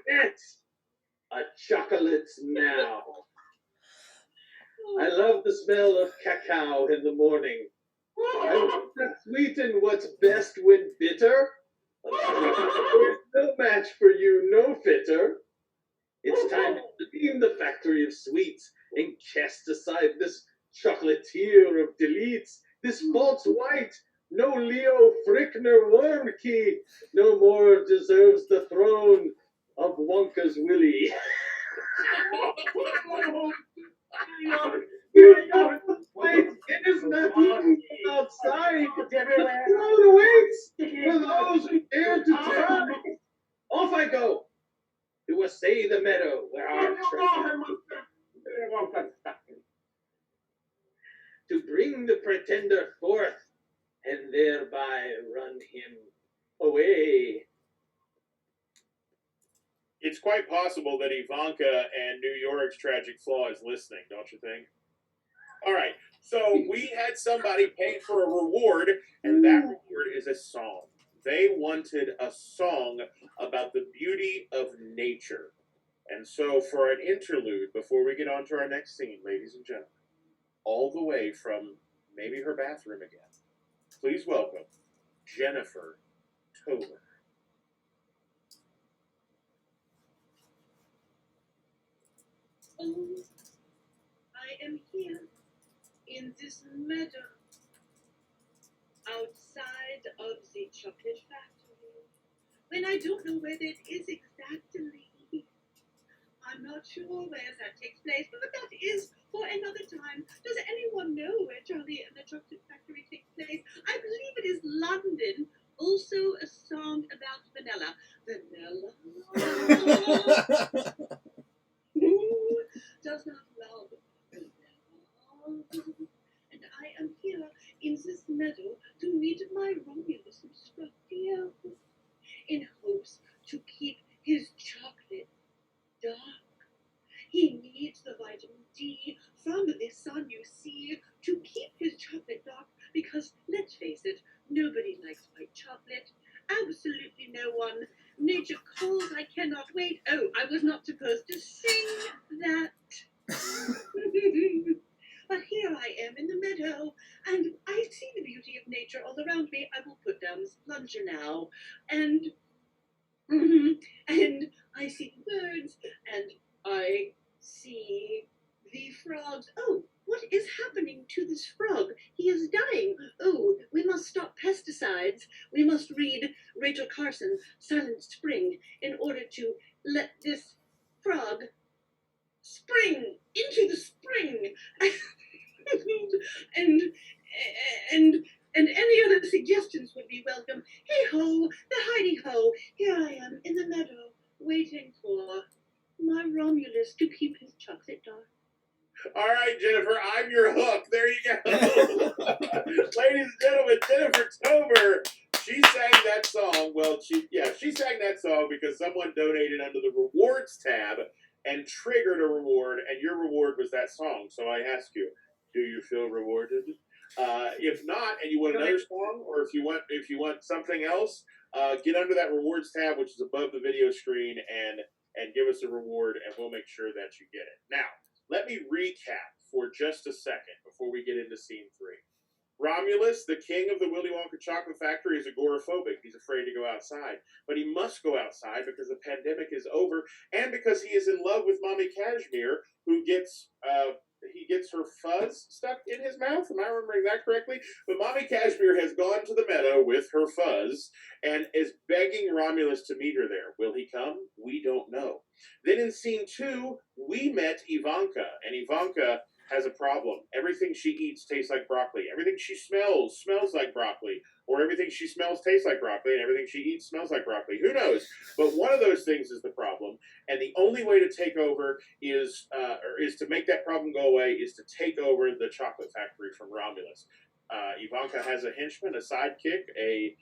It's a chocolate's now. I love the smell of cacao in the morning. I want to sweeten what's best when bitter. There's no match for you, no fitter. It's time to leave the factory of sweets and cast aside this chocolatier of deletes, this false white. No Leo Frickner worm key no more deserves the throne of Wonka's Willie. Wait, it is not even outside. The throne awaits for those who dare to try. Off I go to essay the meadow where our to bring the pretender forth and thereby run him away. It's quite possible that Ivanka and New York's Tragic Flaw is listening, don't you think? All right, so we had somebody pay for a reward, and that reward is a song. They wanted a song about the beauty of nature. And so for an interlude, before we get on to our next scene, ladies and gentlemen, all the way from maybe her bathroom again, please welcome Jennifer Tober. Oh, I am here in this meadow, outside of the chocolate factory, when I don't know where that is exactly. I'm not sure where that takes place, but that is for another time. Does anyone know where Charlie and the Chocolate Factory takes place? I believe it is London. Also a song about vanilla. Vanilla. Who does not love vanilla? And I am here in this meadow to meet my Romulus who struck the earth in hopes to keep his chocolate dark. He needs the vitamin D from the sun, you see, to keep his chocolate dark because, let's face it, nobody likes white chocolate. Absolutely no one. Nature calls, I cannot wait. Oh, I was not supposed to sing that. But here I am in the meadow, and I see the beauty of nature all around me. I will put down this plunger now, and I see the birds, and I see the frogs. Oh, what is happening to this frog? He is dying. Oh, we must stop pesticides. We must read Rachel Carson, Silent Spring, in order to let this frog spring into the spring. and any other suggestions would be welcome. Hey ho, the Heidi ho. Here I am in the meadow, waiting for my Romulus to keep his chocolate dark. All right, Jennifer, I'm your hook. There you go. Ladies and gentlemen, Jennifer Tober. She sang that song. Well, she sang that song because someone donated under the rewards tab and triggered a reward, and your reward was that song. So I ask you, do you feel rewarded? If not, and you want another song, or if you want something else, get under that rewards tab, which is above the video screen, and give us a reward, and we'll make sure that you get it. Now, let me recap for just a second before we get into scene 3. Romulus, the king of the Willy Wonka chocolate factory, is agoraphobic. He's afraid to go outside. But he must go outside because the pandemic is over and because he is in love with Mommy Cashmere, who gets gets her fuzz stuck in his mouth. Am I remembering that correctly? But Mommy Cashmere has gone to the meadow with her fuzz and is begging Romulus to meet her there. Will he come? We don't know. Then in scene 2, we met Ivanka, and Ivanka has a problem. Everything she eats tastes like broccoli. Everything she smells like broccoli. Or everything she smells tastes like broccoli, and everything she eats smells like broccoli. Who knows? But one of those things is the problem, and the only way to take over is to make that problem go away is to take over the chocolate factory from Romulus. Ivanka has a henchman, a sidekick, a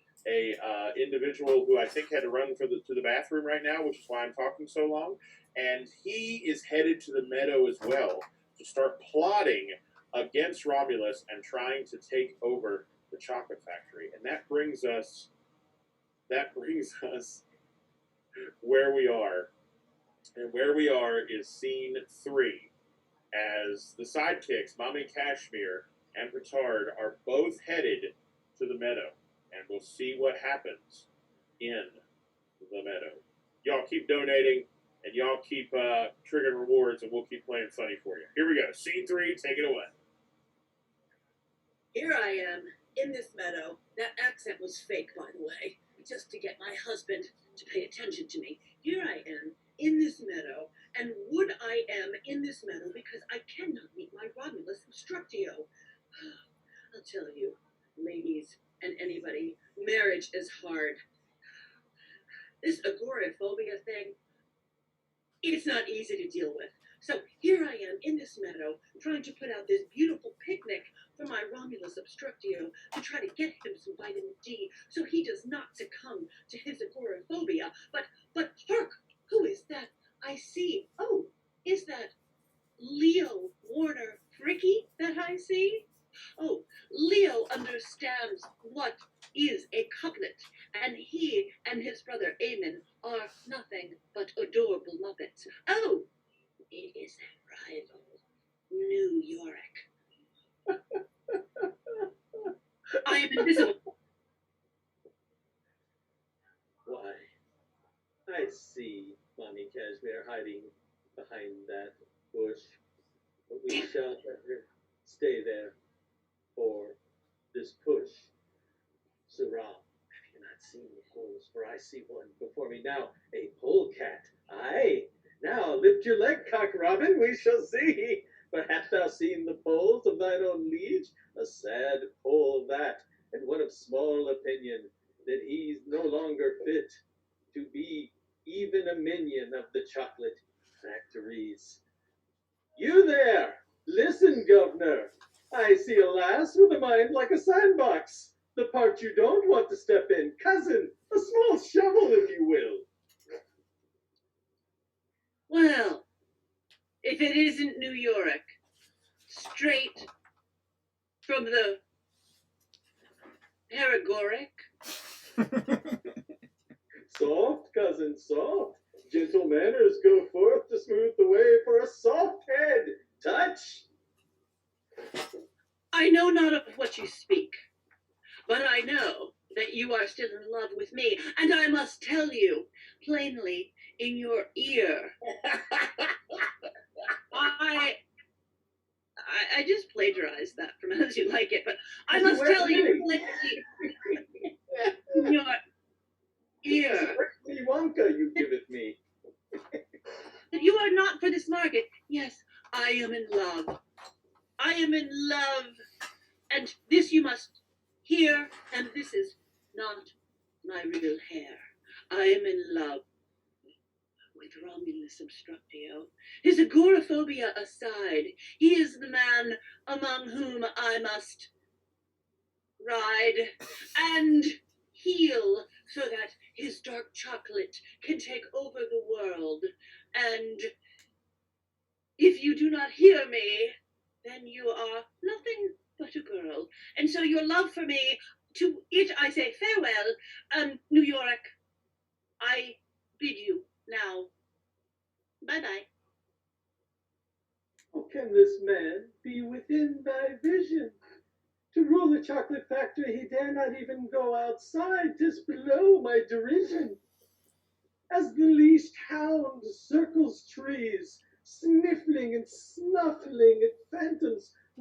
individual who I think had to run to the bathroom right now, which is why I'm talking so long, and he is headed to the meadow as well to start plotting against Romulus and trying to take over the chocolate factory. And that brings us where we are. And where we are is scene 3, as the sidekicks, Mommy Cashmere and Petard, are both headed to the meadow. And we'll see what happens in the meadow. Y'all keep donating, and y'all keep triggering rewards, and we'll keep playing funny for you. Here we go. Scene 3, take it away. Here I am in this meadow. That accent was fake, by the way, just to get my husband to pay attention to me. Here I am in this meadow, and would I am in this meadow because I cannot meet my Romulus Obstructio. I'll tell you, ladies and anybody, marriage is hard. This agoraphobia thing, it's not easy to deal with. So here I am in this meadow trying to put out this beautiful picnic for my Romulus Obstructio to try to get him some vitamin D so he does not succumb to his agoraphobia. But hark, who is that I see? Oh, is that Leo Warner Fricky that I see? Oh, Leo understands what is a couplet, and he and his brother Eamon are nothing but adorable muppets. Oh, it is that rival, New York. I am invisible. Why, I see Mommy Cashmere hiding behind that bush, but we shall let her stay there for this push. Sirrah, have you not seen the poles? For I see one before me now, a polecat. Aye, now lift your leg, cock robin, we shall see. But hast thou seen the poles of thine own liege? A sad pole that, and one of small opinion, that he's no longer fit to be even a minion of the chocolate factories. You there! Listen, governor! I see a lass with a mind like a sandbox. The part you don't want to step in, cousin, a small shovel, if you will. Well, if it isn't New York, straight from the Paragoric. Soft, cousin, soft. Gentle manners go forth to smooth the way for a soft head. Touch! I know not of what you speak, but I know that you are still in love with me, and I must tell you plainly in your ear. I just plagiarized that from As You Like It, but I must tell you plainly in your ear Wonka you giveth me. that you are not for this market. Yes, I am in love. I am in love, and this you must hear, and this is not my real hair. I am in love with Romulus Obstructio. His agoraphobia aside, he is the man among whom I must ride and heal so that his dark chocolate can take over the world. And if you do not hear me, then you are nothing but a girl. And so your love for me, to it I say farewell. New York, I bid you now. Bye-bye. How can this man be within thy vision? To rule the chocolate factory, he dare not even go outside. 'Tis below my derision. As the leashed hound circles trees, sniffling and snuffling at phantom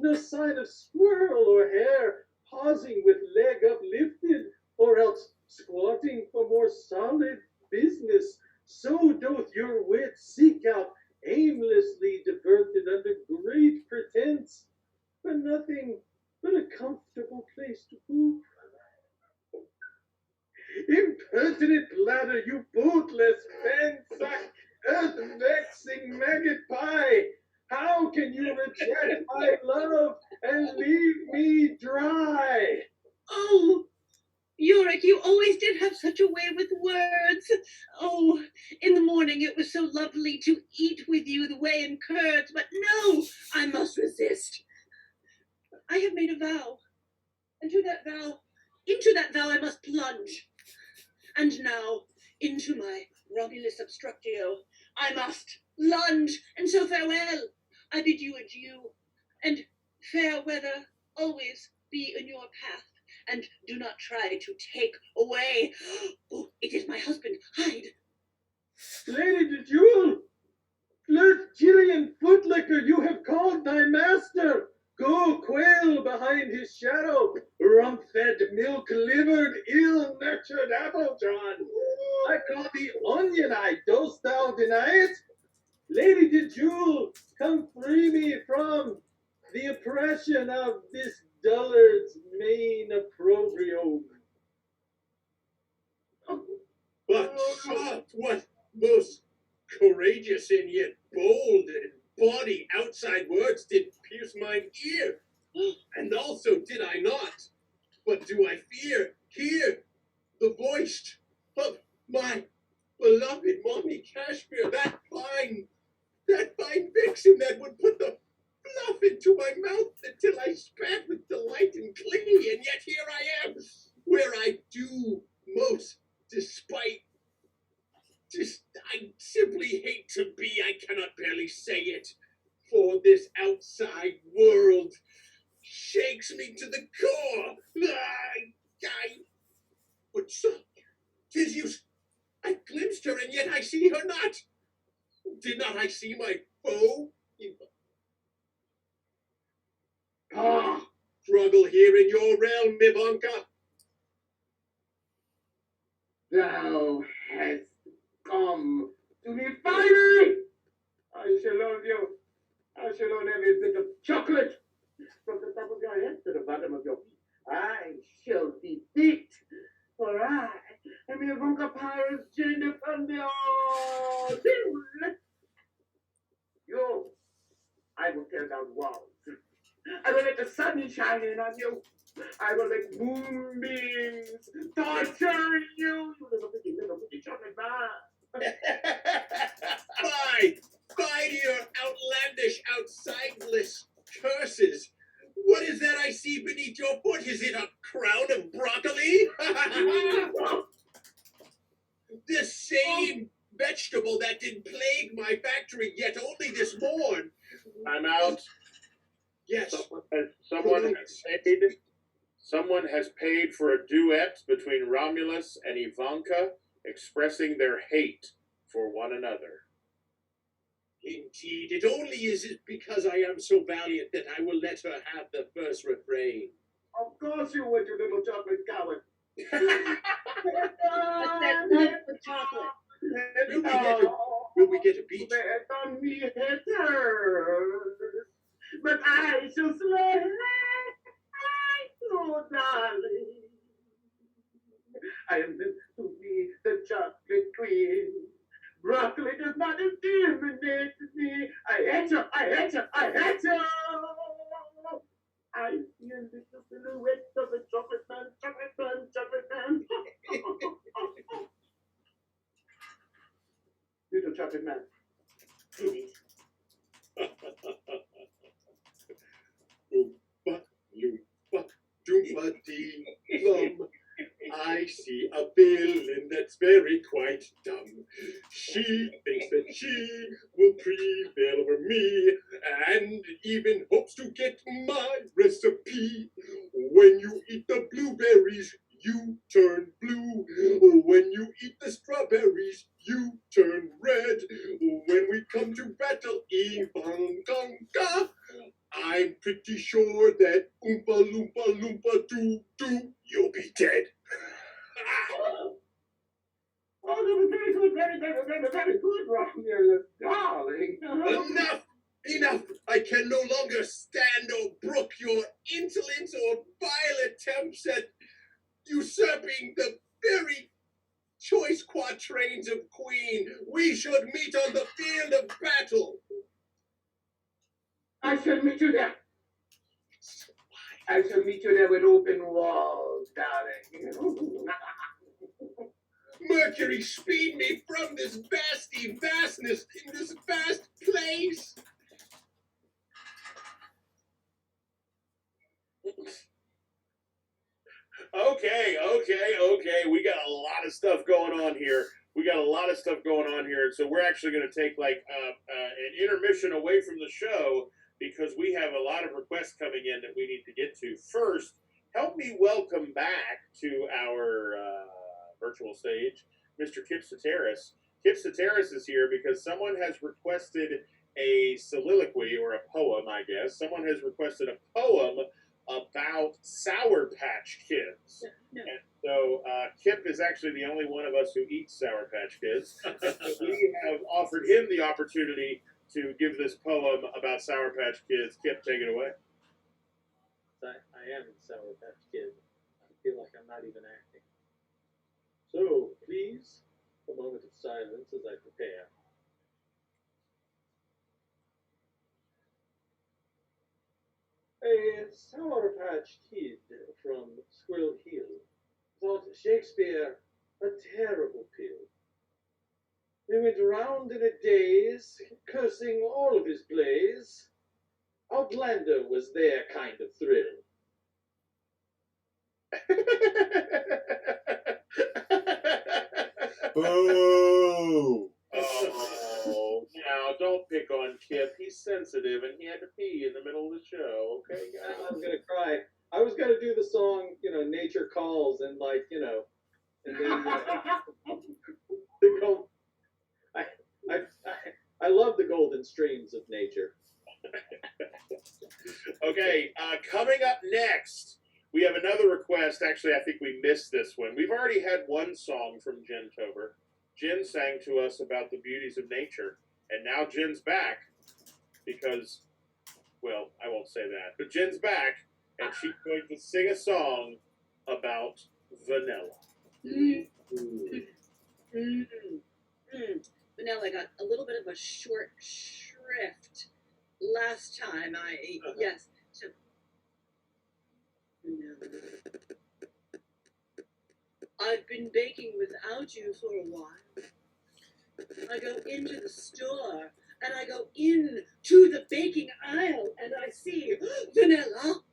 no sign of squirrel or hare, pausing with leg uplifted, or else squatting for more solid business. So doth your wit seek out, aimlessly diverted under great pretense, for nothing but a comfortable place to poop. Impertinent bladder, you bootless fan-suck, earth-vexing maggot pie! How can you reject my love and leave me dry? Oh, Yorick, you always did have such a way with words. Oh, in the morning it was so lovely to eat with you the whey and curds, but no, I must resist. I have made a vow, and into that vow I must plunge. And now, into my Romulus obstructio, I must lunge, and so farewell. I bid you adieu, and fair weather always be in your path, and do not try to take away. Oh, it is my husband. Hide. Lady de Jewel, flirt Gillian Footlicker, you have called thy master. Go quail behind his shadow, rump-fed, milk-livered, ill-nurtured Applejawn. I call thee onion-eyed, dost thou deny it? Lady de Jewel, come free me from the oppression of this dullard's main opprobrium. But what most courageous and yet bold and bawdy outside words did pierce mine ear? And also did I not, but do I hear the voice of my beloved Mommy Cashmere, that fine vixen that would put the fluff into my mouth until I spat with delight and glee, and yet here I am, where I do most despite. I simply hate to be, I cannot barely say it, for this outside world shakes me to the core. But so, 'tis you, I glimpsed her, and yet I see her not. Did not I see my foe? Struggle here in your realm, Ivanka. Thou hast come to me finally. I shall love you. I shall own every bit of chocolate from the top of your head to the bottom of your feet. I shall be beat, for I am Ivanka Pirate's Jane from the old. You, I will tear down walls. I will let the sun shine in on you. I will make moonbeams torture you. You little bitty chocolate man. By your outlandish, outsideless curses. What is that I see beneath your foot? Is it a crown of broccoli? The same vegetable that did plague my factory yet only this morn. I'm out. Yes. Someone has paid for a duet between Romulus and Ivanka, expressing their hate for one another. Indeed, it only is because I am so valiant that I will let her have the first refrain. Of course you would, you little chocolate coward. That's the chocolate. Will we get a beat? Let on me haters, but I shall slay. Oh, darling, I am meant to be the chocolate queen. Broccoli does not intimidate me. I hate you, I hate you, I hate you. I feel the silhouette of a chocolate man, chocolate man, chocolate man. Little chocolate man, did it. Doompa-dee-dum. I see a villain that's very quite dumb. She thinks that she will prevail over me, and even hopes to get my recipe. When you eat the blueberries, you turn blue. When you eat the strawberries, you turn red. When we come to battle, Ivanka, I'm pretty sure that Oompa Loompa Loompa Doo Doo, you'll be dead. Oh, that was very good, very good, Romulus, darling. Enough! I can no longer stand or brook your insolence or vile attempts at usurping the very choice quatrains of Queen. We should meet on the field of battle. I shall meet you there. I shall meet you there with open walls, darling. Mercury, speed me from this vasty vastness in this vast place. Okay. We got a lot of stuff going on here. So we're actually going to take like an intermission away from the show because we have a lot of requests coming in that we need to get to. First, help me welcome back to our virtual stage, Mr. Kip Soteris. Kip Soteris is here because someone has requested a soliloquy or a poem, I guess. Someone has requested a poem about Sour Patch Kids. No. And so Kip is actually the only one of us who eats Sour Patch Kids. We have offered him the opportunity to give this poem about Sour Patch Kids. Kip, take it away. I am the Sour Patch Kid. I feel like I'm not even acting. So, please, a moment of silence as I prepare. A Sour Patch Kid from Squirrel Hill thought Shakespeare a terrible pill. They went round in a daze, cursing all of his plays. Outlander was their kind of thrill. Boo! Oh, now don't pick on Kip. He's sensitive and he had to pee in the middle of the show. Okay, guys. I'm gonna cry. I was gonna do the song, Nature Calls, and and then the gold. I love the golden streams of nature. Okay, coming up next, we have another request. Actually, I think we missed this one. We've already had one song from Jen Tober. Jen sang to us about the beauties of nature, and now Jen's back because, well, I won't say that, but Jen's back, and she's going to sing a song about vanilla. Vanilla got a little bit of a short shrift last time. Yes. So vanilla. I've been baking without you for a while. I go into the store and I go into the baking aisle and I see vanilla.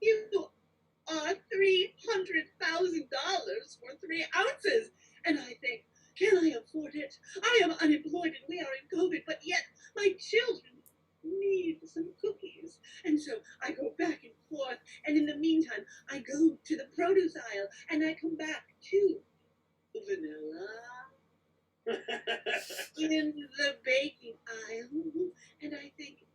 You are $300,000 for 3 ounces, and I think, can I afford it? I am unemployed and we are in COVID, but yet my children need some cookies. And so I go back and forth, and in the meantime, I go to the produce aisle, and I come back to vanilla in the baking aisle, and I think,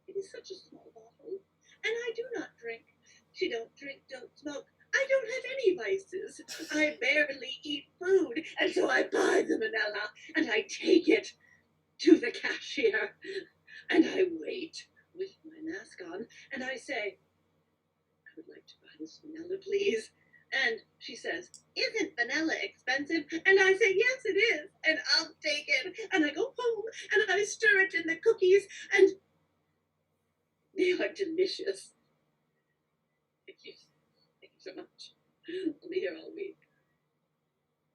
it is such a small bottle, and I do not drink. She don't drink, don't smoke. I don't have any vices. I barely eat food, and so I buy the vanilla, and I take it to the cashier, and I wait with my mask on, and I say, I would like to buy this vanilla, please. And she says, isn't vanilla expensive? And I say, yes, it is, and I'll take it. And I go home, and I stir it in the cookies, and they are delicious. Thank you so much. I'll be here all week.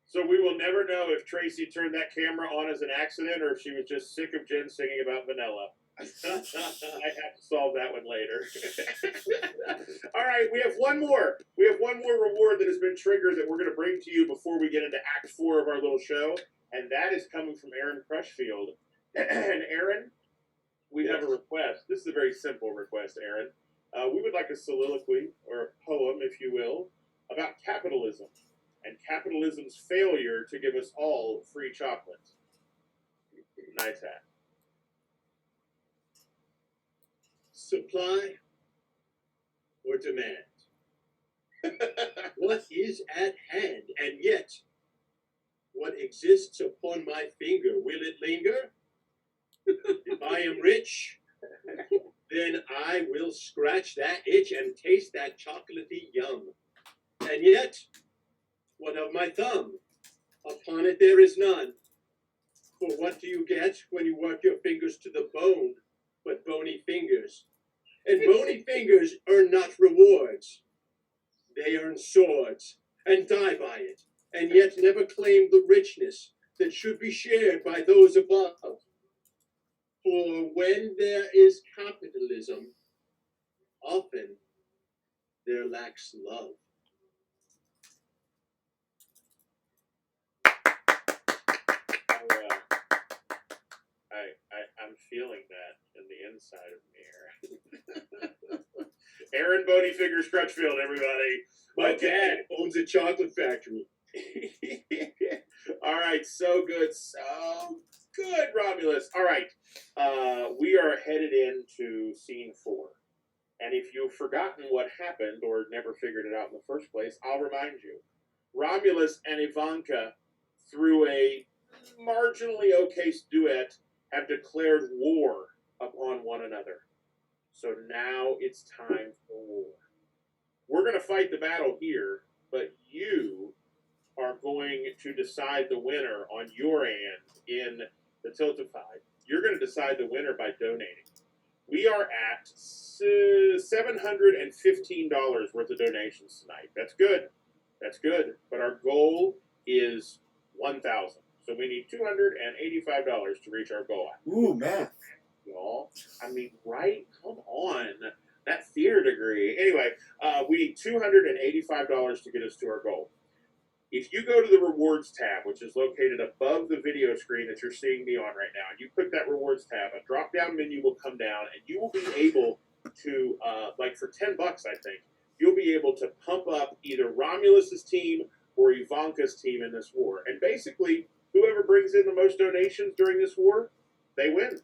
So we will never know if Tracy turned that camera on as an accident or if she was just sick of Jen singing about vanilla. I have to solve that one later. All right, we have one more. We have one more reward that has been triggered that we're going to bring to you before we get into Act 4 of our little show, and that is coming from Aaron Crushfield. And Aaron, we have a request. This is a very simple request, Aaron. We would like a soliloquy, or a poem, if you will, about capitalism and capitalism's failure to give us all free chocolate. Nice hat. Supply or demand? What is at hand, and yet what exists upon my finger, will it linger? If I am rich, then I will scratch that itch and taste that chocolatey yum. And yet, what of my thumb? Upon it there is none. For what do you get when you work your fingers to the bone, but bony fingers? And bony fingers earn not rewards. They earn swords, and die by it, and yet never claim the richness that should be shared by those above. For when there is capitalism, often there lacks love. I'm feeling that in the inside of me, Aaron. Aaron Boney Fingers Crutchfield, everybody. My dad owns a chocolate factory. All right, so good, Romulus. All right, we are headed into scene 4. And if you've forgotten what happened or never figured it out in the first place, I'll remind you. Romulus and Ivanka, through a marginally okay duet, have declared war upon one another. So now it's time for war. We're going to fight the battle here, but you are going to decide the winner on your end in the Tiltified. You're going to decide the winner by donating. We are at $715 worth of donations tonight. That's good. That's good. But our goal is $1,000. So we need $285 to reach our goal. Ooh, math. Y'all, I mean, right? Come on. That theater degree. Anyway, we need $285 to get us to our goal. If you go to the rewards tab, which is located above the video screen that you're seeing me on right now, and you click that rewards tab, a drop-down menu will come down, and you will be able to, like for $10, I think, you'll be able to pump up either Romulus's team or Ivanka's team in this war. And basically, whoever brings in the most donations during this war, they win.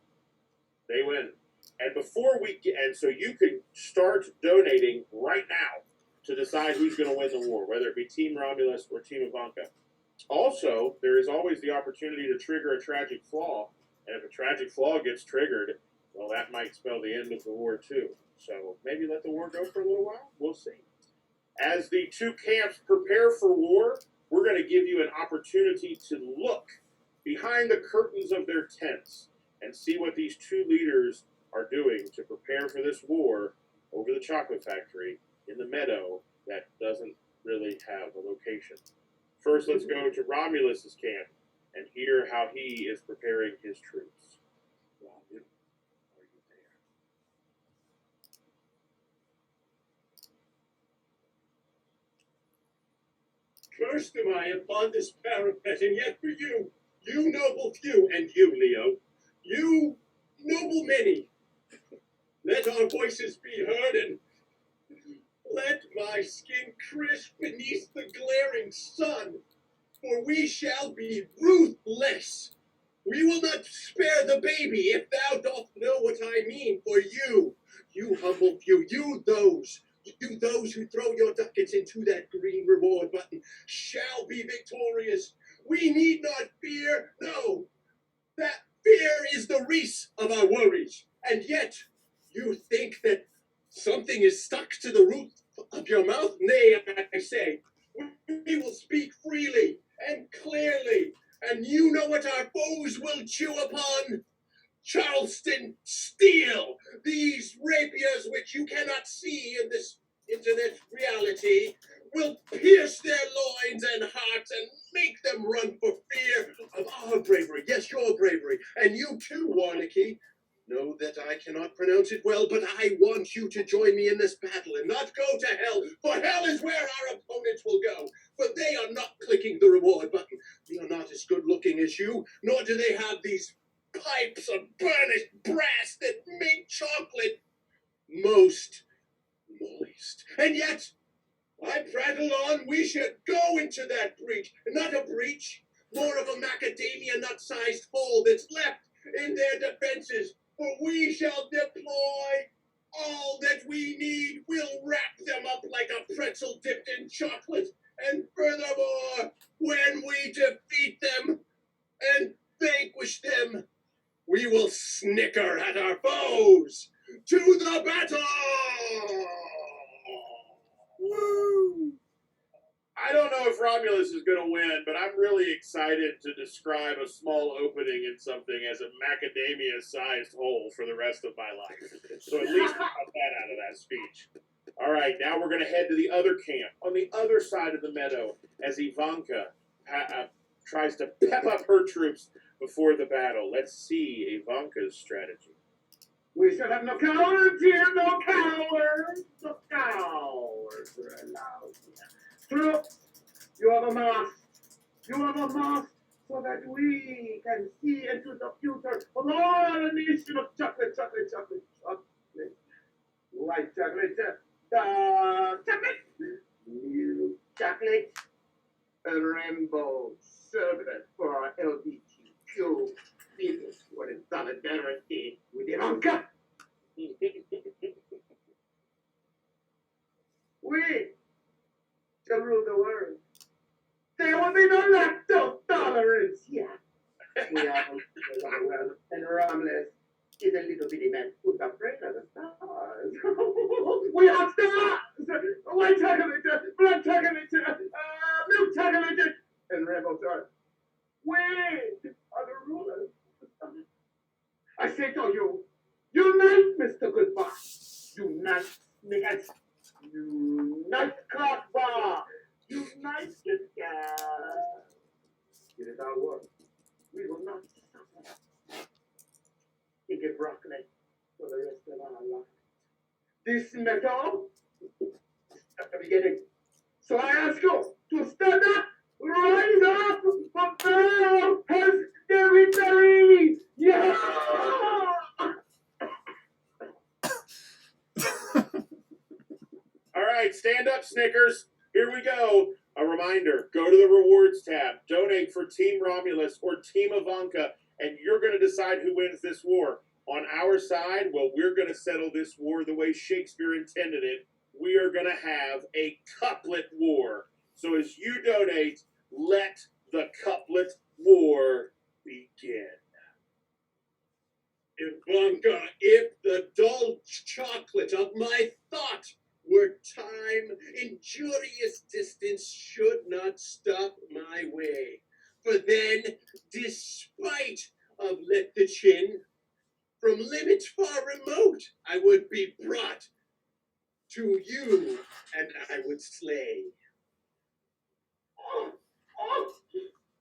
They win. And before we get, and so you can start donating right now to decide who's going to win the war, whether it be Team Romulus or Team Ivanka. Also, there is always the opportunity to trigger a tragic flaw, and if a tragic flaw gets triggered, well, that might spell the end of the war too. So maybe let the war go for a little while. We'll see. As the two camps prepare for war, we're going to give you an opportunity to look behind the curtains of their tents and see what these two leaders are doing to prepare for this war over the chocolate factory in the meadow that doesn't really have a location. First, let's go to Romulus's camp and hear how he is preparing his troops. Romulus, are you there? Cursed am I upon this parapet, and yet for you, you noble few, and you, Leo, you noble many, let our voices be heard, and let my skin crisp beneath the glaring sun, for we shall be ruthless. We will not spare the baby, if thou dost know what I mean. For you humble few, you those who throw your ducats into that green reward button, shall be victorious. We need not fear, no, that fear is the wreath of our worries. And yet, you think that something is stuck to the roof of your mouth? Nay, I say, we will speak freely and clearly, and you know what our foes will chew upon. Charleston steel, these rapiers which you cannot see in this internet reality, will pierce their loins and hearts and make them run for fear of our bravery. Yes, your bravery. And you too, Warnicky. Know that I cannot pronounce it well, but I want you to join me in this battle and not go to hell, for hell is where our opponents will go. But they are not clicking the reward button. They are not as good looking as you, nor do they have these pipes of burnished brass that make chocolate most moist. And yet, I prattle on, we should go into that breach, not a breach, more of a macadamia nut-sized hole that's left in their defenses. For we shall deploy all that we need. We'll wrap them up like a pretzel dipped in chocolate. And furthermore, when we defeat them and vanquish them, we will snicker at our foes. To the battle! Woo! I don't know if Romulus is going to win, but I'm really excited to describe a small opening in something as a macadamia-sized hole for the rest of my life. So at least I got that out of that speech. All right, now we're going to head to the other camp on the other side of the meadow as Ivanka tries to pep up her troops before the battle. Let's see Ivanka's strategy. We shall have no cowards here, no cowards. No cowards are allowed here. Troops, you have a mast. You have a mast so that we can see into the future of all a nation of chocolate, chocolate, chocolate, chocolate. White chocolate, dark chocolate, milk chocolate, a rainbow sherbet for our LGBTQ people for in solidarity with Ivanka. We shall rule the world. There will be no lactose tolerance here. We are the world, and Romulus is a little bitty man who's afraid of the stars. We are stars! White chocolate, black chocolate, milk chocolate, and rainbow chocolate. We are the rulers. I say to you, unite, Mr. Goodbar. Unite, niggas. Unite, Clockbar. Unite, get It is our work. We will not suffer. Think it broccoli for the rest of our life. This metal is at the beginning. So I ask you to stand up, rise up, fulfill his territory. Yeah! All right, stand up, Snickers. Here we go. A reminder, go to the rewards tab, donate for Team Romulus or Team Ivanka, and you're going to decide who wins this war. On our side, well, we're going to settle this war the way Shakespeare intended it. We are going to have a couplet war. So as you donate, let the couplet war begin. Ivanka, if the dull chocolate of my thought were time, injurious distance should not stop my way. For then, despite of let the chin, from limits far remote, I would be brought to you, and I would slay.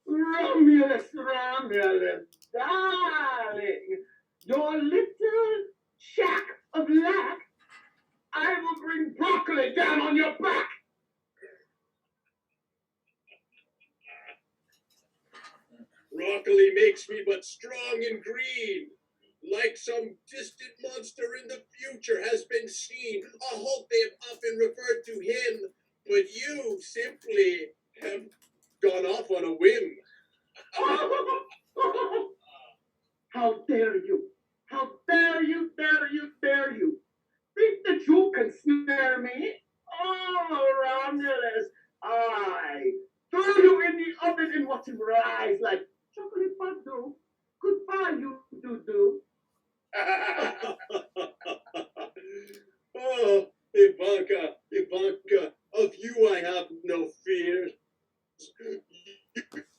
Romulus, Romulus, darling, your little shack of lack, I will bring broccoli down on your back. Broccoli makes me but strong and green, like some distant monster in the future has been seen. A hope they have often referred to him, but you simply have gone off on a whim. How dare you? How dare you, dare you, dare you? Think that you can snare me? Oh, Romulus, I throw you in the oven and watch you rise like chocolate fondue. Goodbye, you do-do. Oh, Ivanka, Ivanka, of you I have no fears.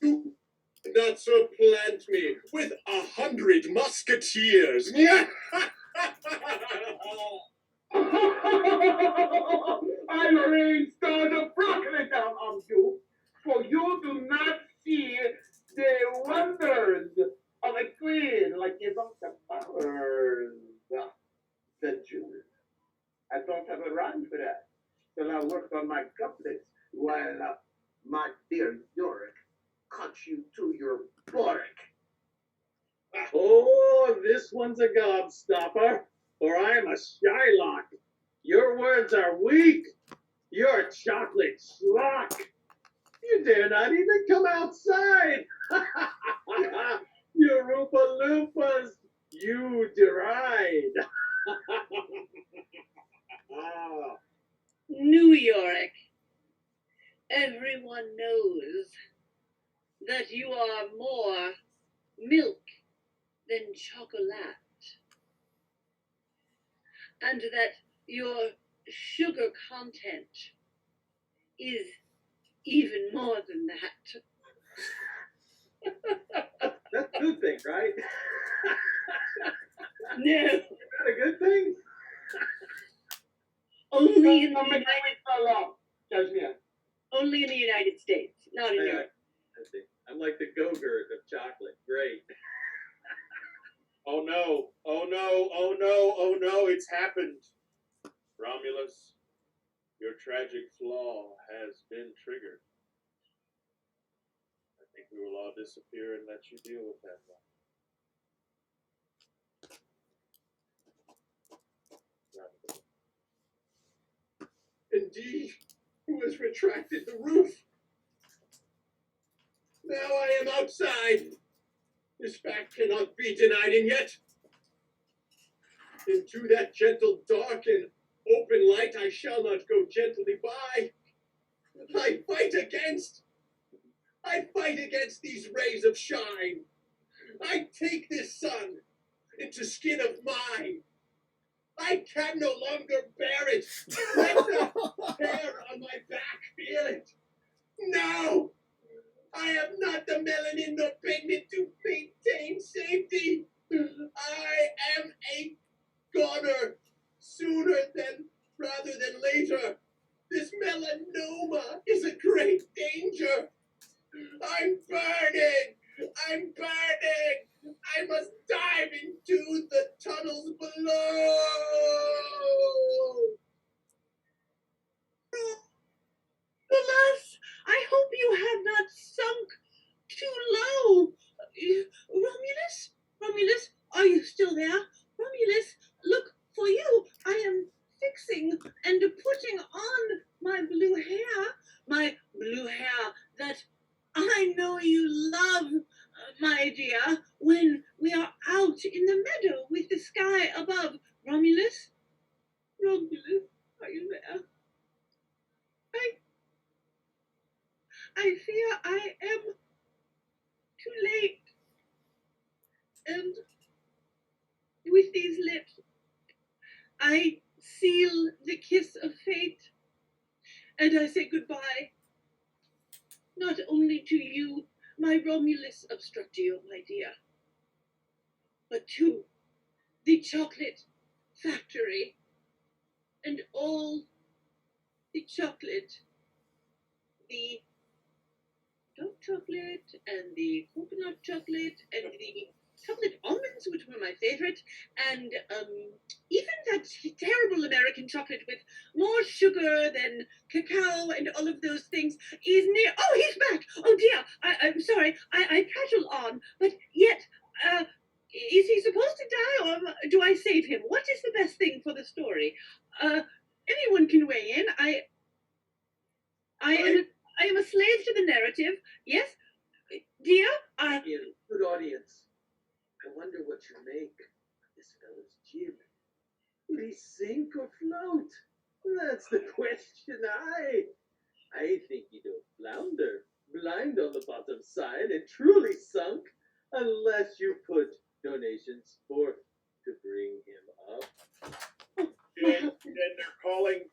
You not supplant me with 100 musketeers. I rain stars of broccoli down on you, for you do not see the wonders of a queen like Ivanka Powers. The Jew. I don't have a rhyme for that, till I worked on my couplets while my dear Yorick cut you to your boric. Oh, this one's a gobstopper, for I am a Shylock. Your words are weak. You're chocolate schlock. You dare not even come outside. You Roompa Loompas, you deride. Yorick, everyone knows that you are more milk than chocolate, and that your sugar content is even more than that. That's a good thing, right? No, Is that a good thing? only in the Come United, Judge me. only in the United States, not in Europe. I think I'm like the Go-Gurt of chocolate. Great. Oh no, oh no, oh no, oh no, it's happened. Romulus, your tragic flaw has been triggered. I think we will all disappear and let you deal with that one. Indeed, who has retracted the roof? Now I am outside. This fact cannot be denied, and yet into that gentle dark and open light I shall not go gently by. I fight against these rays of shine. I take this sun into skin of mine. I can no longer bear it. Let the hair on my back feel it. No! I have not the melanin nor pigment to maintain safety. I am a goner sooner than rather than later. This melanoma is a great danger. I'm burning! I'm burning! I must dive into the tunnels below! Alas, I hope you have not sunk too low. Romulus? Romulus, are you still there? Romulus, look for you. I am fixing and putting on my blue hair that I know you love, my dear, when we are out in the meadow with the sky above. Romulus? Romulus, are you there? I fear I am too late. And with these lips, I seal the kiss of fate, and I say goodbye, not only to you, my Romulus obstructio, my dear, but to the chocolate factory and all the chocolate, the dark chocolate and the coconut chocolate and the chocolate almonds, which were my favorite, and even that terrible American chocolate with more sugar than cacao and all of those things is near. Oh, he's back! Oh dear, I'm sorry, I prattle on, but yet, is he supposed to die, or do I save him? What is the best thing for the story? Anyone can weigh in. I am a slave to the narrative. Yes, dear. Good audience. I wonder what you make of this fellow's jib. Will he sink or float? That's the question. I think he'll flounder, blind on the bottom side, and truly sunk, unless you put donations forth to bring him up. And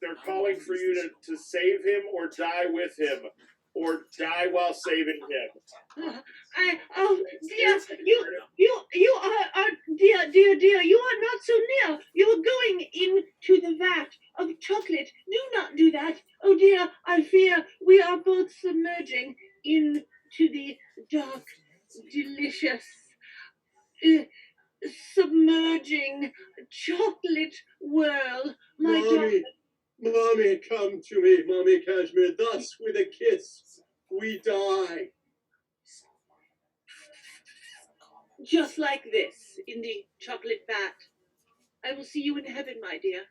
they're calling for you to save him or die with him, or die while saving him. Dear, you are dear, you are not so near. You are going into the vat of chocolate. Do not do that. Oh dear, I fear we are both submerging into the dark, delicious, submerging chocolate world. My darling. Mommy, come to me, Mommy Cashmere. Thus, with a kiss, we die. Just like this, in the chocolate vat. I will see you in heaven, my dear.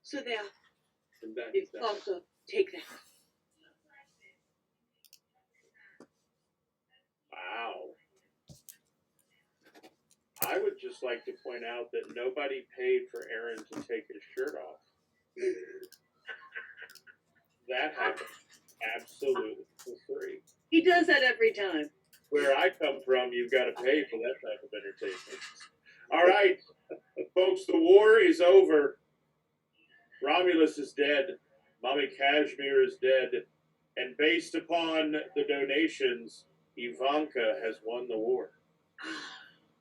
So there, And that you is that. also take that. Wow. I would just like to point out that nobody paid for Aaron to take his shirt off. that happens. Absolutely for free. He does that every time. Where I come from, you've got to pay for that type of entertainment. All right, folks, the war is over. Romulus is dead. Mommy Kashmir is dead. And based upon the donations, Ivanka has won the war.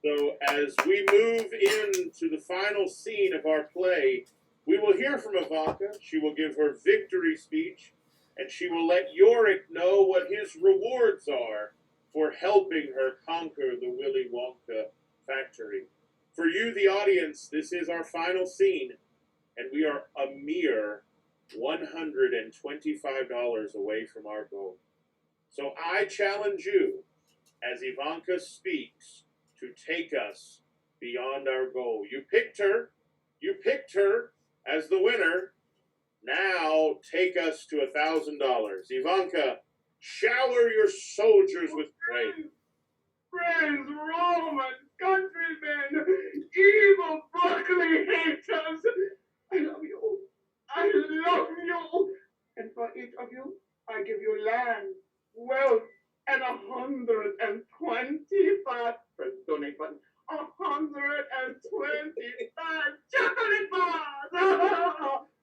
So as we move into the final scene of our play, we will hear from Ivanka. She will give her victory speech, and she will let Yorick know what his rewards are for helping her conquer the Willy Wonka factory. For you, the audience, this is our final scene, and we are a mere $125 away from our goal. So I challenge you, as Ivanka speaks, to take us beyond our goal. You picked her as the winner. Now take us to $1,000. Ivanka, shower your soldiers with praise. Friends, Romans, countrymen, evil broccoli haters, I love you. I love you. And for each of you, I give you land, wealth, and 125. Press the donate button. 125 chocolate bars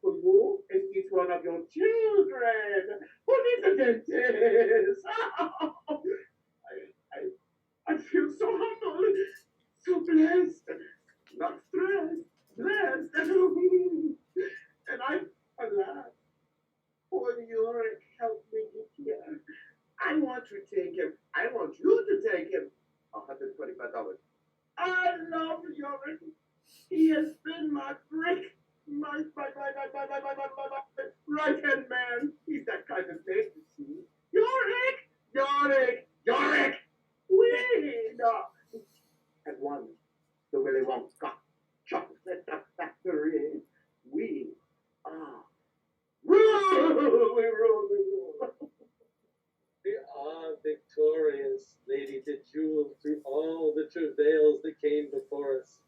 for you and each one of your children. Who needs a dentist? I feel so humble, so blessed, not stressed, blessed. And alas, poor Yorick helped me get here. I want to take him. I want you to take him. $125. I love Yorick. He has been my brick, my right-hand man. He's that kind of thing, you see. Yorick! We have won the Willy Wonka chocolate factory. We are rule. We rule. We are victorious, Lady Bejeweled, through all the travails that came before us.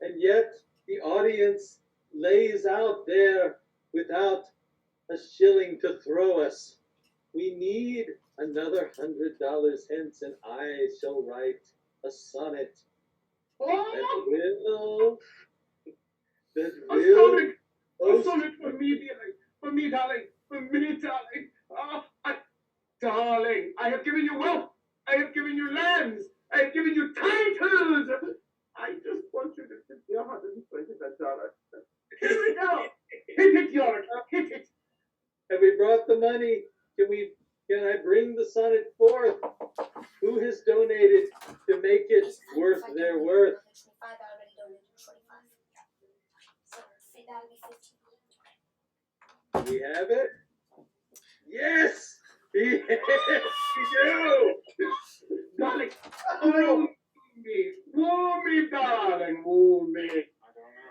And yet, the audience lays out there without a shilling to throw us. We need another $100 hence, and I shall write a sonnet that will A sonnet for me, darling. Darling, I have given you wealth. I have given you lands. I have given you titles. I just want you to give me $125. Here we go. Hit it, York. Hit it. Have we brought the money? Can I bring the sonnet forth? Who has donated to make it worth their worth? 25, I already donated 25. So say that'll be 15. We have it? Yes! Yes, we do! Darling, woo me, darling, woo me.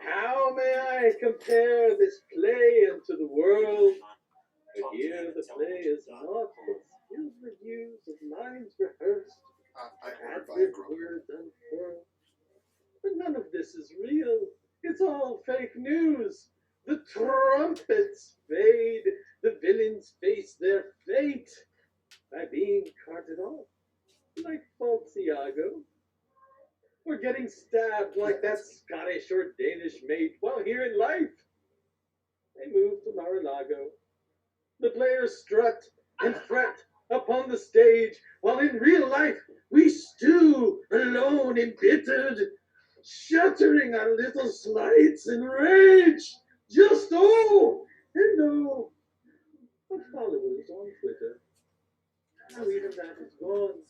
How may I compare this play unto the world? But here the play is not but skilled reviews of lines rehearsed, ad-lib words unfurled. But none of this is real. It's all fake news. The trumpets fade. The villains face their fate by being carted off like false Iago, or getting stabbed like that Scottish or Danish mate while here in life. They move to Mar-a-Lago. The players strut and fret upon the stage, while in real life we stew alone embittered, shuttering our little slights in rage. Just oh and oh. But followers on Twitter, now even that is gone.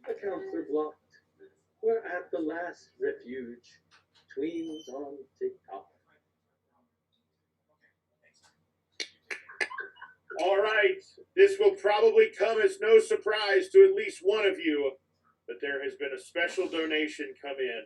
Accounts are blocked. We're at the last refuge. Tweens on TikTok. All right, this will probably come as no surprise to at least one of you, but there has been a special donation come in,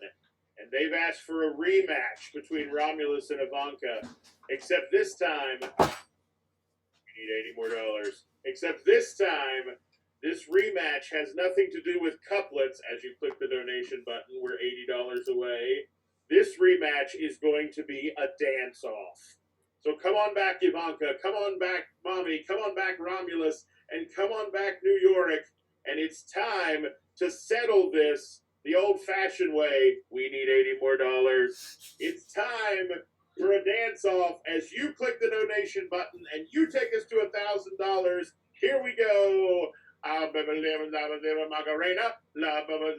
and they've asked for a rematch between Romulus and Ivanka, except this time, we need $80 more. Except this time, this rematch has nothing to do with couplets. As you click the donation button, we're $80 away. This rematch is going to be a dance-off. So come on back, Ivanka. Come on back, Mommy. Come on back, Romulus. And come on back, New York. And it's time to settle this the old-fashioned way. We need $80 more. It's time for a dance-off as you click the donation button and you take us to $1,000. Here we go. Macarena. Macarena.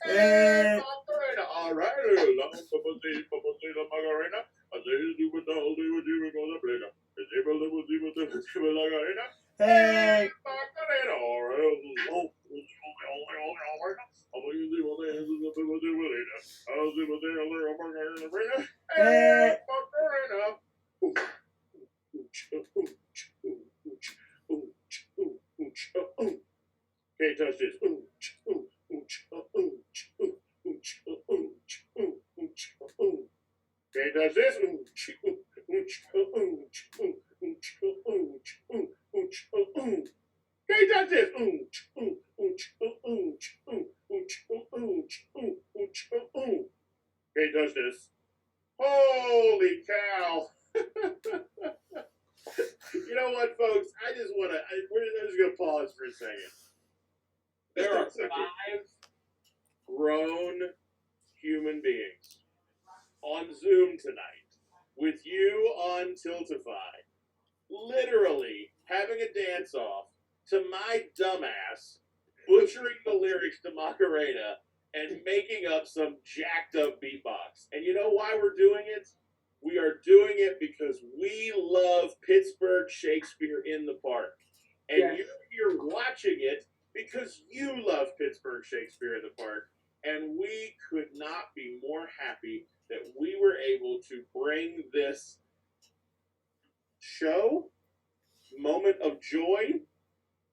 Hey. All right. Macarena. Hey. Hey. Can't touch this. Can't touch this. Can't touch this. Can't touch this. Holy cow. You know what, folks? I just want to, we're just going to pause for a second. There are 5 grown human beings on Zoom tonight with you on Tiltify, literally having a dance-off to my dumbass butchering the lyrics to Macarena and making up some jacked-up beatbox. And you know why we're doing it? We are doing it because we love Pittsburgh Shakespeare in the Park. And Yes. you're watching it because you love Pittsburgh Shakespeare in the Park. And we could not be more happy that we were able to bring this show, moment of joy,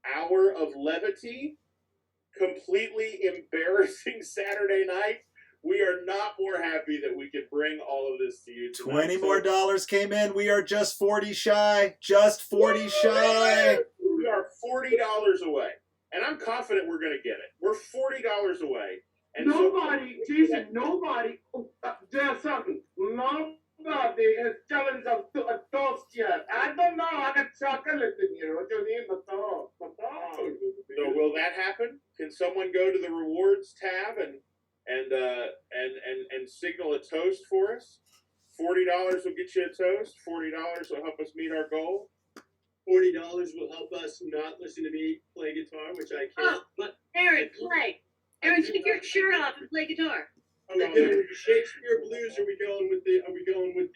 hour of levity, completely embarrassing Saturday night. We are not more happy that we could bring all of this to you tonight. $20 more came in. We are just 40 shy. Just 40 shy. We are $40 away. And I'm confident we're going to get it. We're $40 away. And Nobody, Jason, nobody, there's something. Nobody has challenged us to a toast yet. I don't know. I got chocolate in here. What do you mean, the toast? The toast. So will that happen? Can someone go to the rewards tab and signal a toast for us? $40 will get you a toast. $40 will help us meet our goal. $40 will help us not listen to me play guitar, which I can't. Oh, but Aaron, play. Aaron, take your shirt off and play guitar. Are we going with the Shakespeare blues? Or are we going with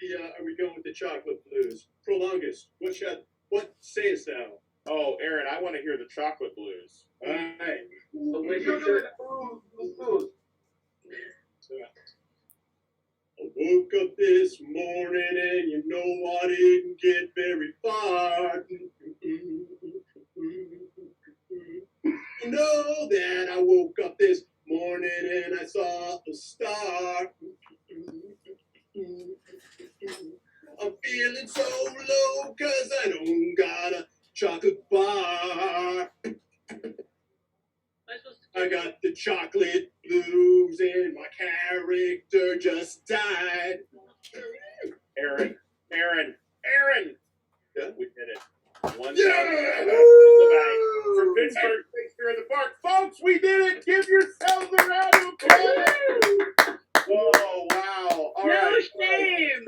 the chocolate blues? Prolongest. What sayest thou? Oh, Aaron, I want to hear the chocolate blues. All right. I woke up this morning and you know I didn't get very far. You know that I woke up this morning and I saw a star. I'm feeling so low 'cause I don't got a chocolate bar. I got the chocolate blues and my character just died. Aaron. Yeah? We did it. One Yeah! in the bank for Pittsburgh Shakespeare in the Park. Folks, we did it. Give yourselves a round of applause. Oh, wow. All No right. shame.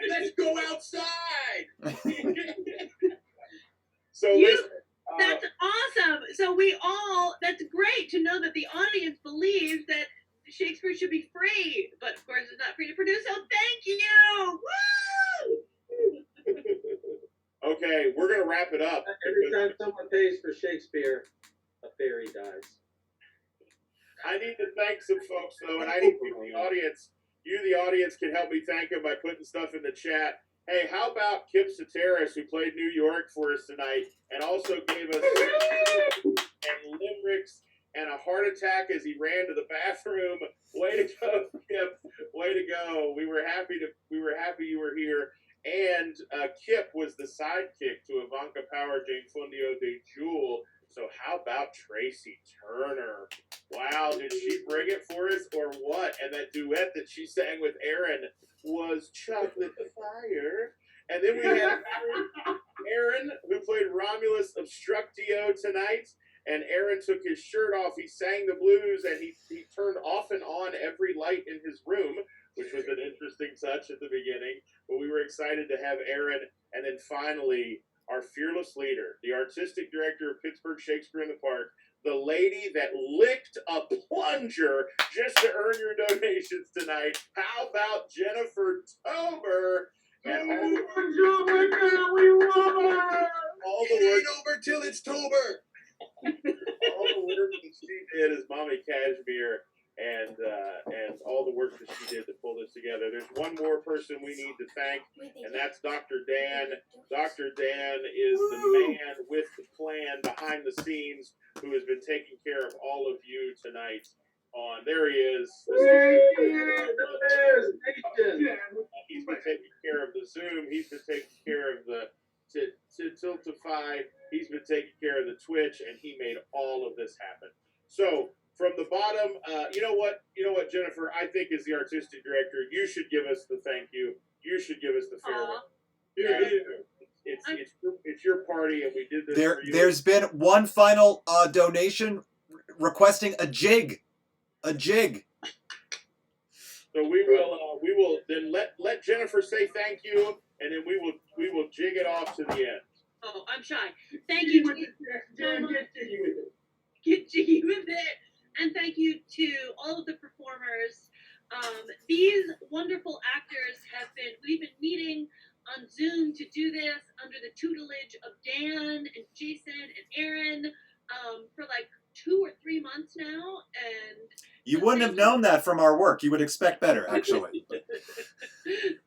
Let's go outside. So You- listen, That's awesome. So that's great to know that the audience believes that Shakespeare should be free. But of course, it's not free to produce. So thank you. Woo! okay, we're gonna wrap it up. Every time someone pays for Shakespeare, a fairy dies. I need to thank some folks though, and I need the audience. You, the audience, can help me thank them by putting stuff in the chat. Hey, how about Kip Soteris, who played New York for us tonight, and also gave us and limericks and a heart attack as he ran to the bathroom. Way to go, Kip! Way to go! We were happy you were here. And Kip was the sidekick to Ivanka Power, Jane Fundio de Jewel. So how about Tracy Turner? Wow, did she bring it for us or what? And that duet that she sang with Aaron was Chocolate Fire. And then we had Aaron, who played Romulus Obstructio tonight. And Aaron took his shirt off. He sang the blues, and he turned off and on every light in his room, which was an interesting touch at the beginning. But we were excited to have Aaron. And then finally, our fearless leader, the artistic director of Pittsburgh Shakespeare in the Park, the lady that licked a plunger just to earn your donations tonight. How about Jennifer Tober? And all the work over till it's Tober. all the work that she did as Mommy Cashmere and all the work that she did to pull this together. There's one more person we need to thank, and that's Dr. Dan. Dr. Dan is the man with the plan behind the scenes who has been taking care of all of you tonight. There he is. He's been taking care of the Zoom. He's been taking care of the Tiltify. He's been taking care of the Twitch, and he made all of this happen. So from the bottom, you know what, Jennifer, I think as the artistic director, you should give us the thank you. You should give us the farewell. It's your party, and we did this for you. There's been one final donation requesting a jig. A jig. So we will then let Jennifer say thank you, and then we will jig it off to the end. Oh, I'm shy. Thank you. Get jiggy with it. And thank you to all of the performers. These wonderful actors we've been meeting on Zoom to do this under the tutelage of Dan and Jason and Aaron for like 2 or 3 months now. And you wouldn't have known that from our work. You would expect better, actually.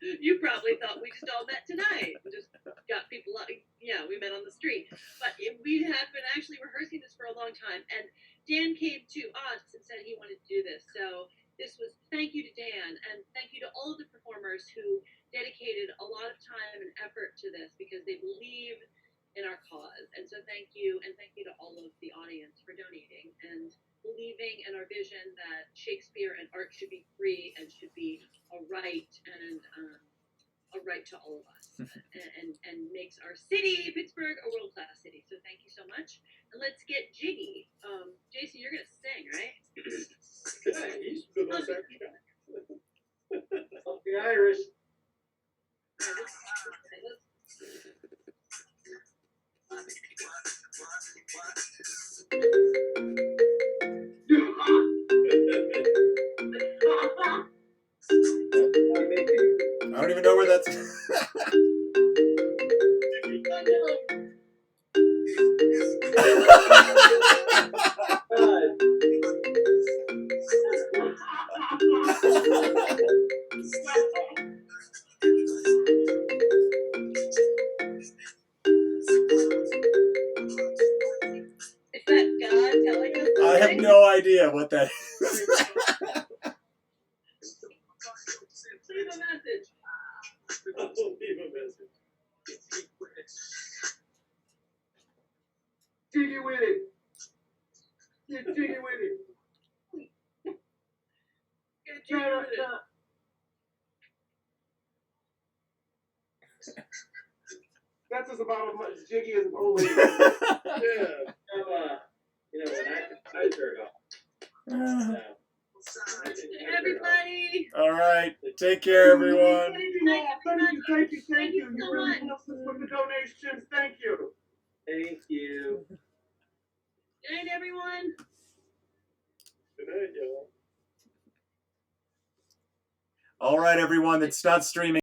You probably thought we just all met tonight. We just got people we met on the street. But we have been actually rehearsing this for a long time. And Dan came to us and said he wanted to do this. So this was thank you to Dan, and thank you to all of the performers who dedicated a lot of time and effort to this because they believe in our cause. And so thank you, and thank you to all of the audience for donating and believing in our vision that Shakespeare and art should be free and should be a right and a right to all of us, and makes our city, Pittsburgh, a world-class city. So thank you so much, and let's get jiggy. Jason, you're gonna sing, right? Yeah, he's the most Irish guy. The Irish. I don't even know where that's. Is that God telling us? I have no idea what that is. Leave a message. Leave a message. Jiggy with it. Get jiggy with it. Get jiggy with it. That's just about as much jiggy as an old lady. Yeah. When I turned off. Everybody. All right. Take care, everyone. Thank you all. Thank you. You really helped us with the donations. Thank you. Thank you. Good night, everyone. Good night, y'all. All right, everyone that's not streaming.